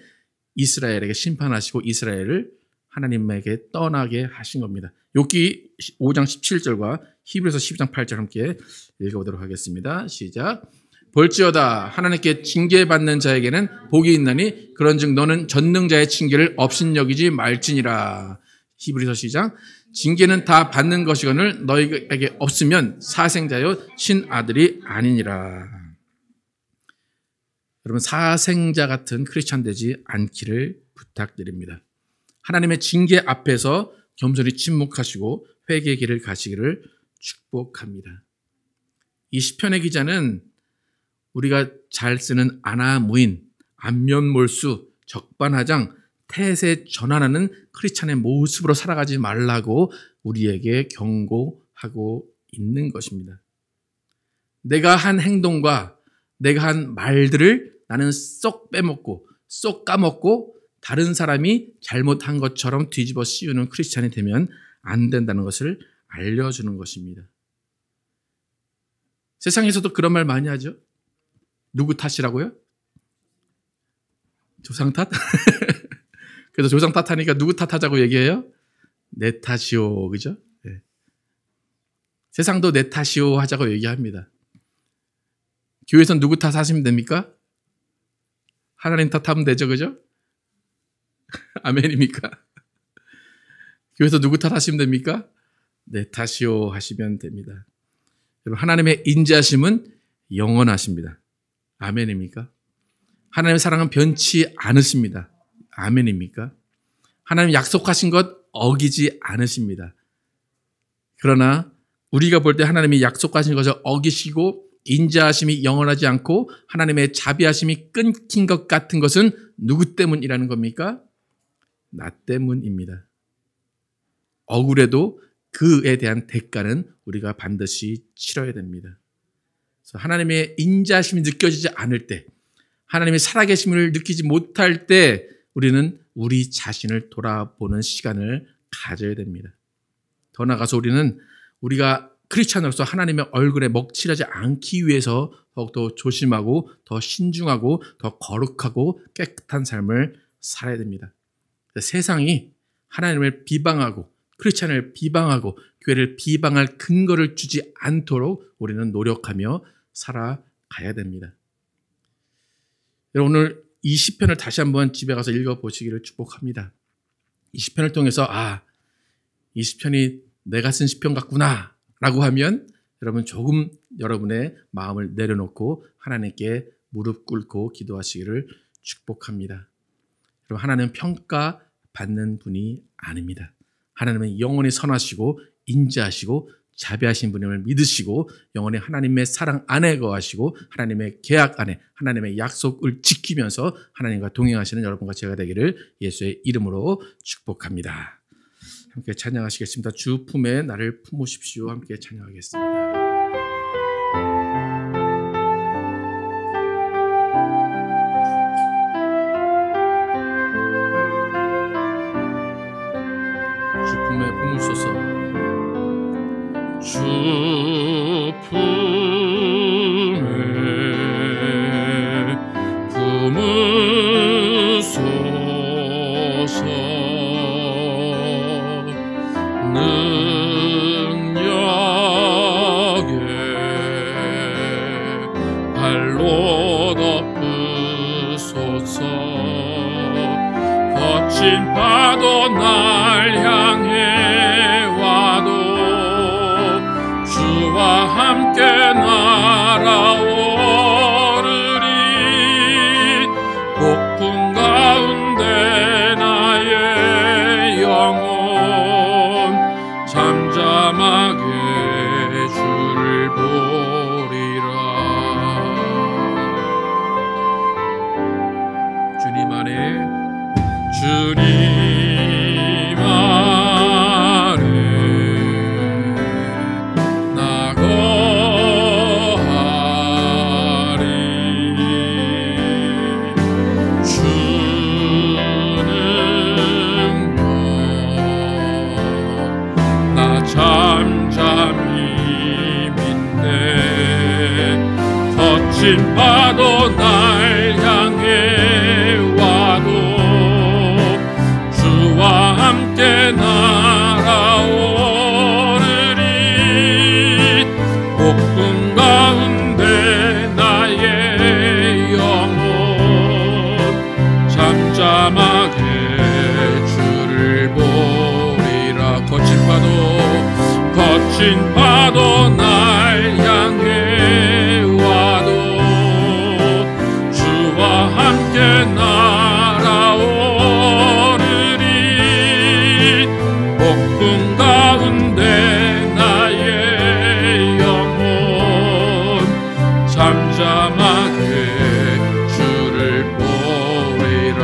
이스라엘에게 심판하시고 이스라엘을 하나님에게 떠나게 하신 겁니다. 욥기 5장 17절과 히브리서 12장 8절 함께 읽어보도록 하겠습니다. 시작. 볼지어다 하나님께 징계받는 자에게는 복이 있나니 그런즉 너는 전능자의 징계를 업신여기지 말지니라. 히브리서 시작. 징계는 다 받는 것이거늘 너희에게 없으면 사생자여 신아들이 아니니라. 여러분, 사생자 같은 크리스찬 되지 않기를 부탁드립니다. 하나님의 징계 앞에서 겸손히 침묵하시고 회개의 길을 가시기를 축복합니다. 이 시편의 기자는 우리가 잘 쓰는 아나무인, 안면몰수, 적반하장, 태세 전환하는 크리스찬의 모습으로 살아가지 말라고 우리에게 경고하고 있는 것입니다. 내가 한 행동과 내가 한 말들을 나는 쏙 빼먹고 쏙 까먹고 다른 사람이 잘못한 것처럼 뒤집어 씌우는 크리스찬이 되면 안 된다는 것을 알려주는 것입니다. 세상에서도 그런 말 많이 하죠. 누구 탓이라고요? 조상 탓? 그래서 조상 탓하니까 누구 탓하자고 얘기해요? 내 탓이요. 그죠? 네. 세상도 내 탓이요 하자고 얘기합니다. 교회에선 누구 탓하시면 됩니까? 하나님 탓하면 되죠. 그죠? 아멘입니까? 교회에서 누구 탓하시면 됩니까? 내 탓이요 하시면 됩니다. 여러분, 하나님의 인자하심은 영원하십니다. 아멘입니까? 하나님의 사랑은 변치 않으십니다. 아멘입니까? 하나님 약속하신 것 어기지 않으십니다. 그러나 우리가 볼 때 하나님이 약속하신 것을 어기시고 인자하심이 영원하지 않고 하나님의 자비하심이 끊긴 것 같은 것은 누구 때문이라는 겁니까? 나 때문입니다. 억울해도 그에 대한 대가는 우리가 반드시 치러야 됩니다. 그래서 하나님의 인자하심이 느껴지지 않을 때, 하나님의 살아계심을 느끼지 못할 때 우리는 우리 자신을 돌아보는 시간을 가져야 됩니다. 더 나아가서 우리는 우리가 크리스찬으로서 하나님의 얼굴에 먹칠하지 않기 위해서 더욱더 조심하고 더 신중하고 더 거룩하고 깨끗한 삶을 살아야 됩니다. 세상이 하나님을 비방하고 크리스찬을 비방하고 교회를 비방할 근거를 주지 않도록 우리는 노력하며 살아가야 됩니다. 여러분, 오늘 이 시편을 다시 한번 집에 가서 읽어보시기를 축복합니다. 이 시편을 통해서 이 시편이 내가 쓴 시편 같구나 라고 하면 여러분 조금 여러분의 마음을 내려놓고 하나님께 무릎 꿇고 기도하시기를 축복합니다. 여러분, 하나님은 평가받는 분이 아닙니다. 하나님은 영원히 선하시고 인자하시고 자비하신 분임을 믿으시고 영원히 하나님의 사랑 안에 거하시고 하나님의 계약 안에 하나님의 약속을 지키면서 하나님과 동행하시는 여러분과 제가 되기를 예수의 이름으로 축복합니다. 함께 찬양하시겠습니다. 주 품에 나를 품으십시오. 함께 찬양하겠습니다. 주 품에 품으소서. 주 품에 품으소서. 능력 거친 파도 날 향해 와도 주와 함께 날아오르리. 폭풍 가운데 나의 영혼 잠잠하게 주를 보리라. 주님 안에 나 거하리. 주는 나 잠잠히 믿네. 거친 파도 날 향해 와도 주와 함께 날아오르리. 폭풍 가운데 나의 영혼 잠잠하게 주를 보리라. 거친 파도 날 향해 와도 주와 함께 날아오르리. 폭풍 가운데 나의 영혼 잠잠하게 주를 보리라.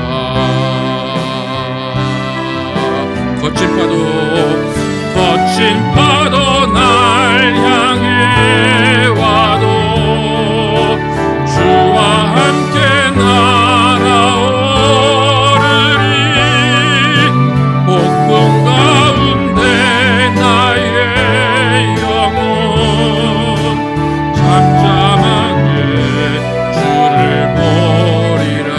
거친 파도 날 향해 와도 주와 함께 날아오르리. 폭풍 가운데 나의 영혼 잠잠하게 주를 보리라.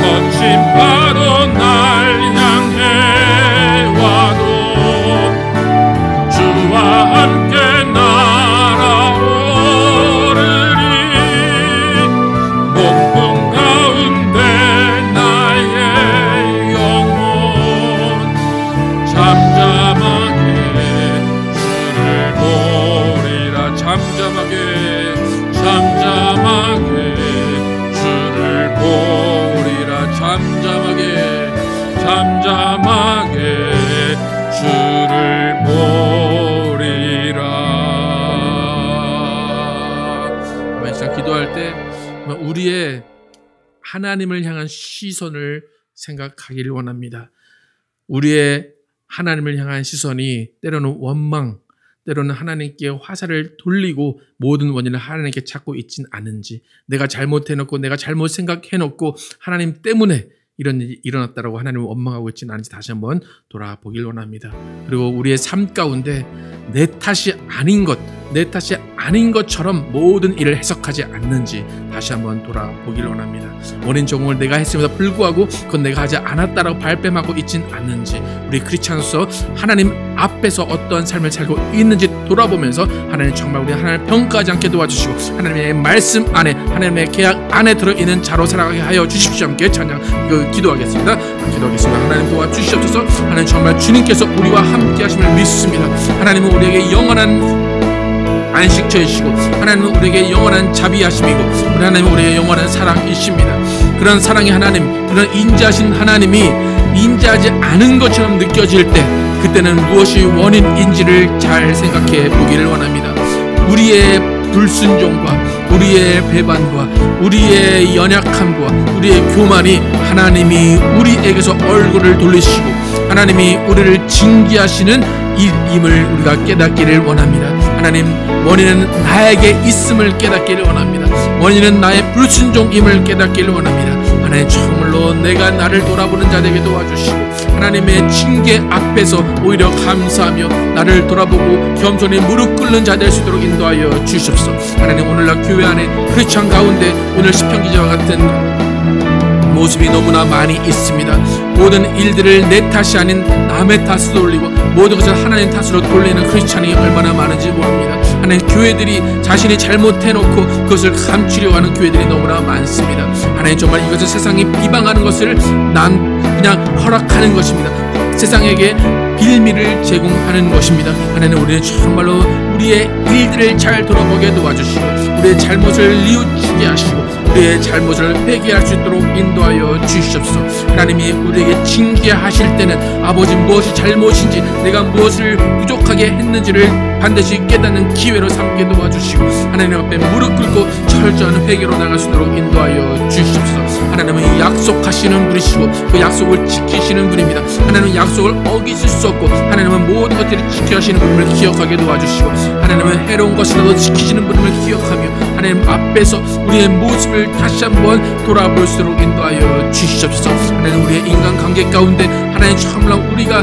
거친 파도 날 향해 와도 주와 함께 날아오르리. 폭풍 가운데 나의 영혼 잠잠하게 주를 보리라. 잠잠하게 주를 보리라. 잠잠하게 주를 보리라. 진짜 기도할 때 우리의 하나님을 향한 시선을 생각하기를 원합니다. 우리의 하나님을 향한 시선이 때로는 원망, 때로는 하나님께 화살을 돌리고 모든 원인을 하나님께 찾고 있진 않은지, 내가 잘못해놓고 내가 잘못 생각해놓고 하나님 때문에 이런 일이 일어났다라고 하나님을 원망하고 있지는 않은지 다시 한번 돌아보길 원합니다. 그리고 우리의 삶 가운데 내 탓이 아닌 것처럼 모든 일을 해석하지 않는지 다시 한번 돌아보길 원합니다. 원인 적응을 내가 했음에도 불구하고 그건 내가 하지 않았다라고 발뺌하고 있진 않는지, 우리 크리스찬으로서 하나님 앞에서 어떤 삶을 살고 있는지 돌아보면서 하나님 정말 우리 하나님을 평가하지 않게 도와주시고 하나님의 말씀 안에, 하나님의 계약 안에 들어있는 자로 살아가게 하여 주십시오. 함께 기도하겠습니다. 하나님 도와주시옵소서. 하나님 정말 주님께서 우리와 함께 하심을 믿습니다. 하나님은 우리에게 영원한 안식처이시고 하나님은 우리에게 영원한 자비하심이고 우리 하나님은 우리의 영원한 사랑이십니다. 그런 사랑의 하나님, 그런 인자하신 하나님이 인자하지 않은 것처럼 느껴질 때 그때는 무엇이 원인인지를 잘 생각해 보기를 원합니다. 우리의 불순종과 우리의 배반과 우리의 연약함과 우리의 교만이 하나님이 우리에게서 얼굴을 돌리시고 하나님이 우리를 징계하시는 일임을 우리가 깨닫기를 원합니다. 하나님, 원인은 나에게 있음을 깨닫기를 원합니다. 원인은 나의 불순종임을 깨닫기를 원합니다. 하나님, 정말로 내가 나를 돌아보는 자에게 도와주시고 하나님의 징계 앞에서 오히려 감사하며 나를 돌아보고 겸손히 무릎 꿇는 자 될 수 있도록 인도하여 주시옵소서. 하나님, 오늘날 교회 안에 크리스찬 가운데 오늘 시편 기자와 같은 모습이 너무나 많이 있습니다. 모든 일들을 내 탓이 아닌 남의 탓으로 돌리고 모든 것을 하나님 탓으로 돌리는 크리스찬이 얼마나 많은지 모릅니다. 하나님 교회들이 자신이 잘못해놓고 그것을 감추려고 하는 교회들이 너무나 많습니다. 하나님 정말 이것을 세상이 비방하는 것을 난 그냥 허락하는 것입니다. 세상에게 빌미를 제공하는 것입니다. 하나님 우리는 정말로 우리의 일들을 잘 돌아보게 도와주시고 우리의 잘못을 뉘우치게 하시고 우리의 잘못을 회개할 수 있도록 인도하여 주시옵소서. 하나님이 우리에게 징계하실 때는 아버지 무엇이 잘못인지 내가 무엇을 부족하게 했는지를 반드시 깨닫는 기회로 삼게 도와주시고 하나님 앞에 무릎 꿇고 철저한 회개로 나갈 수 있도록 인도하여 주시옵소서. 하나님은 약속하시는 분이시고 그 약속을 지키시는 분입니다. 하나님은 약속을 어기실 수 없고 하나님은 모든 것들을 지켜 하시는 분임을 기억하게 도와주시고 하나님은 해로운 것이라도 지키시는 분임을 기억하며 하나님 앞에서 우리의 모습을 다시 한번 돌아볼 수 있도록 인도하여 주시옵소서. 하나님 우리의 인간관계 가운데 하나님 정말 우리가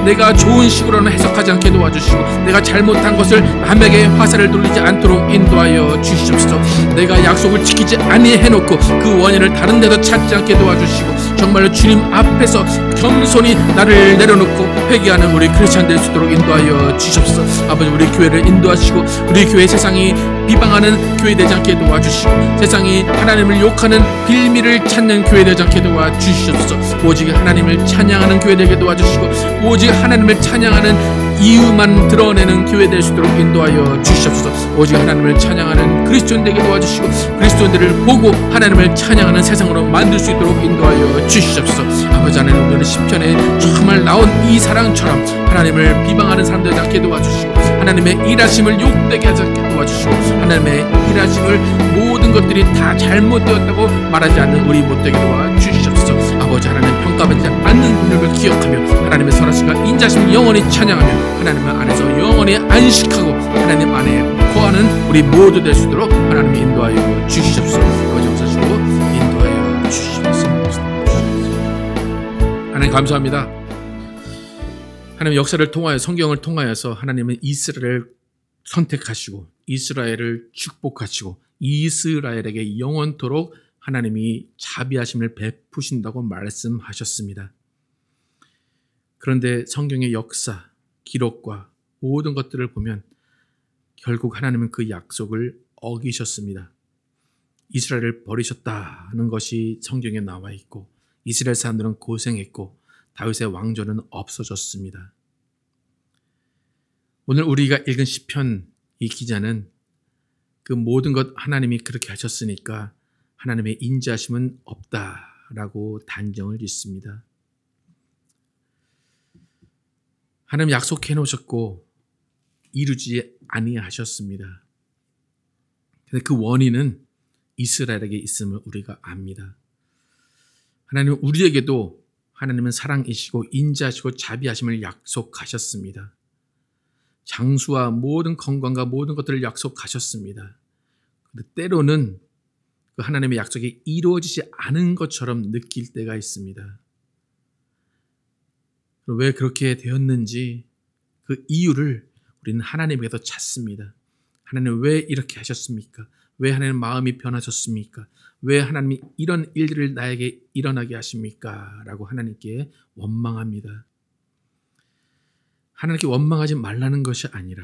내가 좋은 식으로는 해석하지 않게 도와주시고 내가 잘못한 것을 남에게 화살을 돌리지 않도록 인도하여 주시옵소서. 내가 약속을 지키지 아니해놓고 그 원인을 다른 데서 찾지 않게 도와주시고 정말로 주님 앞에서 겸손히 나를 내려놓고 회개하는 우리 크리스찬 될 수 있도록 인도하여 주시옵소서. 아버지 우리 교회를 인도하시고 우리 교회 세상이 비방하는 교회 되지 않게 도와주시고 세상이 하나님을 욕하는 빌미를 찾는 교회 되지 않게 도와주시옵소서. 오직 하나님을 찬양하는 교회 되게 도와주시고 오직 하나님을 찬양하는 이유만 드러내는 교회 될 수 있도록 인도하여 주시옵소서. 오직 하나님을 찬양하는 그리스도인 되게 도와주시고 그리스도인들을 보고 하나님을 찬양하는 세상으로 만들 수 있도록 인도하여 주시옵소서. 아버지 하나님 우리는 시편에 정말 나온 이 사랑처럼 하나님을 비방하는 사람들 않게 도와주시고 하나님의 일하심을 욕되게 하지 않게 도와주시고 하나님의 일하심을 모든 것들이 다 잘못되었다고 말하지 않는 우리 못되게 도와주시옵소서. 아버지 하나님 평가받지 않는 분을 기억하며 하나님의 선하심과 인자심을 영원히 찬양하며 하나님 안에서 영원히 안식하고 하나님 안에 거하는 우리 모두 될 수 있도록 하나님 인도하여 주시옵소서. 아버지 역사시고 인도하여 주시옵소서. 하나님 감사합니다. 하나님 역사를 통하여 성경을 통하여서 하나님은 이스라엘을 선택하시고 이스라엘을 축복하시고 이스라엘에게 영원토록 하나님이 자비하심을 베푸신다고 말씀하셨습니다. 그런데 성경의 역사, 기록과 모든 것들을 보면 결국 하나님은 그 약속을 어기셨습니다. 이스라엘을 버리셨다는 것이 성경에 나와 있고 이스라엘 사람들은 고생했고 다윗의 왕조는 없어졌습니다. 오늘 우리가 읽은 시편 이 기자는 그 모든 것 하나님이 그렇게 하셨으니까 하나님의 인자하심은 없다라고 단정을 짓습니다. 하나님 약속해 놓으셨고 이루지 아니하셨습니다. 근데 그 원인은 이스라엘에게 있음을 우리가 압니다. 하나님은 우리에게도 하나님은 사랑이시고 인자하시고 자비하심을 약속하셨습니다. 장수와 모든 건강과 모든 것들을 약속하셨습니다. 그런데 때로는 그 하나님의 약속이 이루어지지 않은 것처럼 느낄 때가 있습니다. 왜 그렇게 되었는지 그 이유를 우리는 하나님에게서 찾습니다. 하나님 왜 이렇게 하셨습니까? 왜 하나님 마음이 변하셨습니까? 왜 하나님이 이런 일들을 나에게 일어나게 하십니까? 라고 하나님께 원망합니다. 하나님께 원망하지 말라는 것이 아니라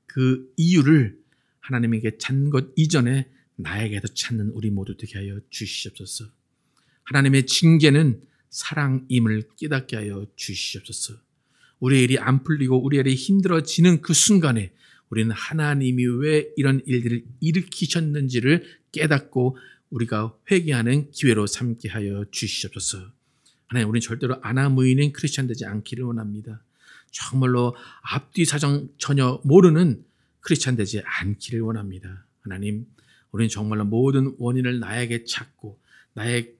그 이유를 하나님에게 찾는 것 이전에 나에게서 찾는 우리 모두 되게 하여 주시옵소서. 하나님의 징계는 사랑임을 깨닫게 하여 주시옵소서. 우리의 일이 안 풀리고 우리의 일이 힘들어지는 그 순간에 우리는 하나님이 왜 이런 일들을 일으키셨는지를 깨닫고 우리가 회개하는 기회로 삼게 하여 주시옵소서. 하나님 우리는 절대로 아나무인인 크리스찬 되지 않기를 원합니다. 정말로 앞뒤 사정 전혀 모르는 크리스찬 되지 않기를 원합니다. 하나님 우리는 정말로 모든 원인을 나에게 찾고 나의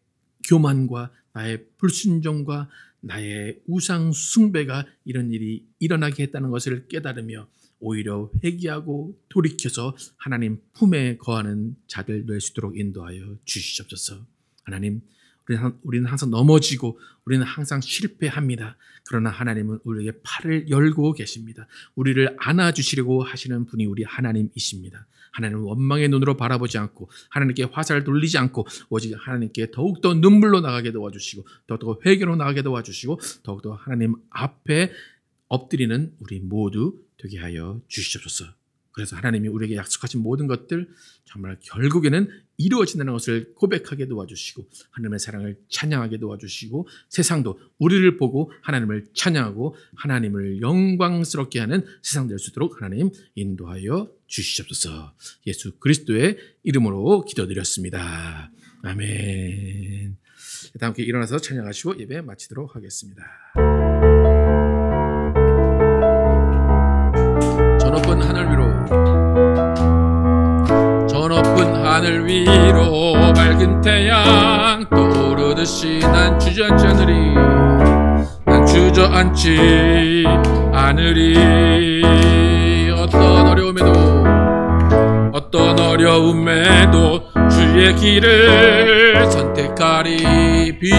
교만과 나의 불순종과 나의 우상 숭배가 이런 일이 일어나게 했다는 것을 깨달으며 오히려 회개하고 돌이켜서 하나님 품에 거하는 자들 될 수 있도록 인도하여 주시옵소서. 하나님 우리는 항상 넘어지고 우리는 항상 실패합니다. 그러나 하나님은 우리에게 팔을 열고 계십니다. 우리를 안아주시려고 하시는 분이 우리 하나님이십니다. 하나님은 원망의 눈으로 바라보지 않고 하나님께 화살을 돌리지 않고 오직 하나님께 더욱더 눈물로 나가게 도와주시고 더욱더 회개로 나가게 도와주시고 더욱더 하나님 앞에 엎드리는 우리 모두 되게 하여 주시옵소서. 그래서 하나님이 우리에게 약속하신 모든 것들 정말 결국에는 이루어진다는 것을 고백하게 도와주시고 하나님의 사랑을 찬양하게 도와주시고 세상도 우리를 보고 하나님을 찬양하고 하나님을 영광스럽게 하는 세상 될 수 있도록 하나님 인도하여 주시옵소서. 예수 그리스도의 이름으로 기도드렸습니다. 아멘. 다 함께 일어나서 찬양하시고 예배 마치도록 하겠습니다. 저 높은 하늘 위로 저 높은 하늘 위로 밝은 태양 떠오르듯이 난 주저앉지 않으리. 난 주저앉지 않으리. 어떤 어려움에도 주의 길을 선택하리. 빛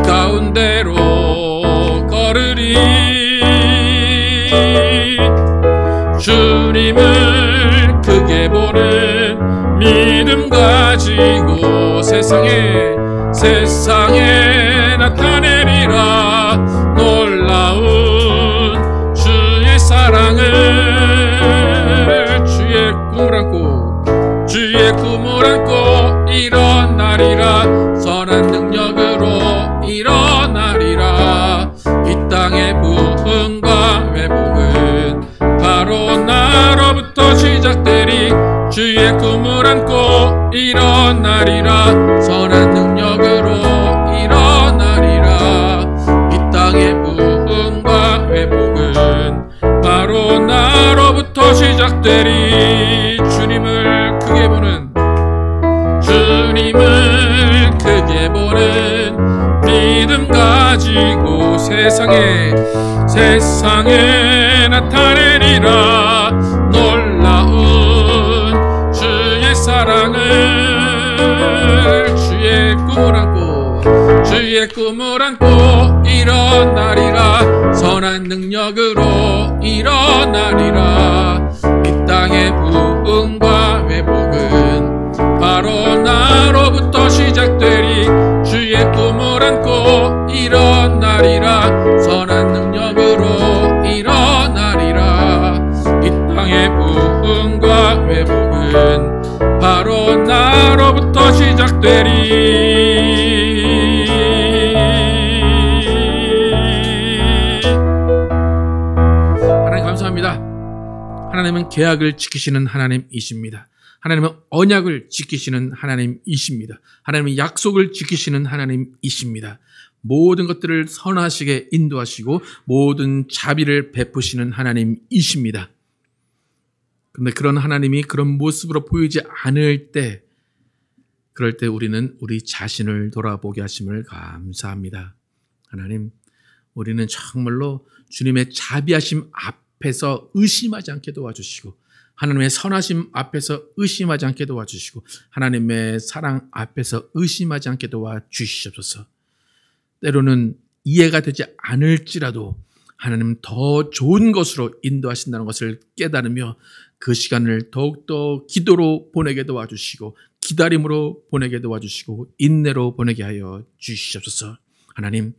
가운데로 걸으리. 주님을 크게 보는 믿음 가지고 세상에 나타내리라. 놀라운 주의 사랑을 주의 꿈을 안고 일어나리라. 선한 능력으로 일어나리라. 이 땅의 부흥과 회복은 바로 나로부터 시작되리. 주의 꿈을 안고 일어나리라. 선한 능력으로 일어나리라. 이 땅의 부흥과 회복은 바로 나로부터 시작되리. 주님을 크게 보는 믿음 가지고 세상에 나타내리라. 놀라운 주의 사랑을 주의 꿈을 안고 일어나리라. 선한 능력으로 일어나리라. 이 땅의 부흥과 회복은 바로 나로부터 시작되리. 주의 꿈을 안고 일어나리라. 선한 능력으로 일어나리라. 이 땅의 부흥과 회복은 바로 나로부터 시작되리. 하나님 감사합니다. 하나님은 계약을 지키시는 하나님이십니다. 하나님은 언약을 지키시는 하나님이십니다. 하나님은 약속을 지키시는 하나님이십니다. 모든 것들을 선하시게 인도하시고 모든 자비를 베푸시는 하나님이십니다. 그런데 그런 하나님이 그런 모습으로 보이지 않을 때, 그럴 때 우리는 우리 자신을 돌아보게 하심을 감사합니다. 하나님, 우리는 정말로 주님의 자비하심 앞에서 의심하지 않게 도와주시고 하나님의 선하심 앞에서 의심하지 않게 도와주시고 하나님의 사랑 앞에서 의심하지 않게 도와주시옵소서. 때로는 이해가 되지 않을지라도 하나님 더 좋은 것으로 인도하신다는 것을 깨달으며 그 시간을 더욱더 기도로 보내게 도와주시고 기다림으로 보내게 도와주시고 인내로 보내게 하여 주시옵소서. 하나님,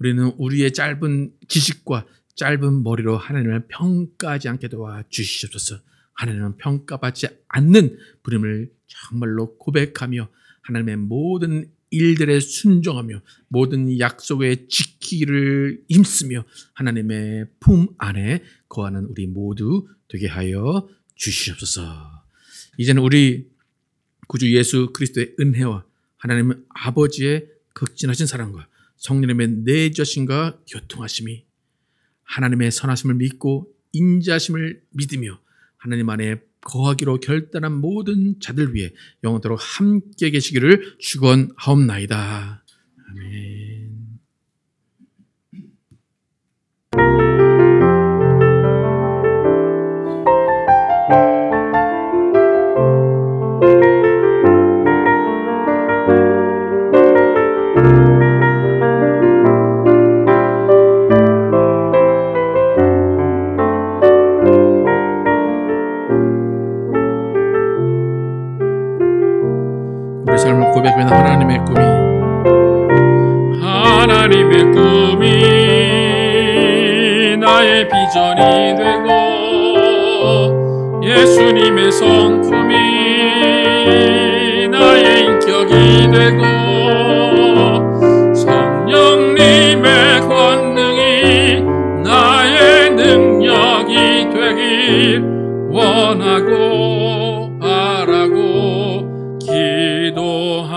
우리는 우리의 짧은 지식과 짧은 머리로 하나님을 평가하지 않게 도와주시옵소서. 하나님은 평가받지 않는 부름을 정말로 고백하며 하나님의 모든 일들에 순종하며 모든 약속에 지키기를 힘쓰며 하나님의 품 안에 거하는 우리 모두 되게 하여 주시옵소서. 이제는 우리 구주 예수 그리스도의 은혜와 하나님 아버지의 극진하신 사랑과 성령님의 내주하심과 교통하심이 하나님의 선하심을 믿고 인자하심을 믿으며 하나님 안에 거하기로 결단한 모든 자들 위해 영원토록 함께 계시기를 축원하옵나이다. 아멘. 삶을 고백하는 하나님의 꿈이 나의 비전이 되고 예수님의 성품이 나의 인격이 되고 성령님의 권능이 나의 능력이 되길 원하고 바라고 기도합니다.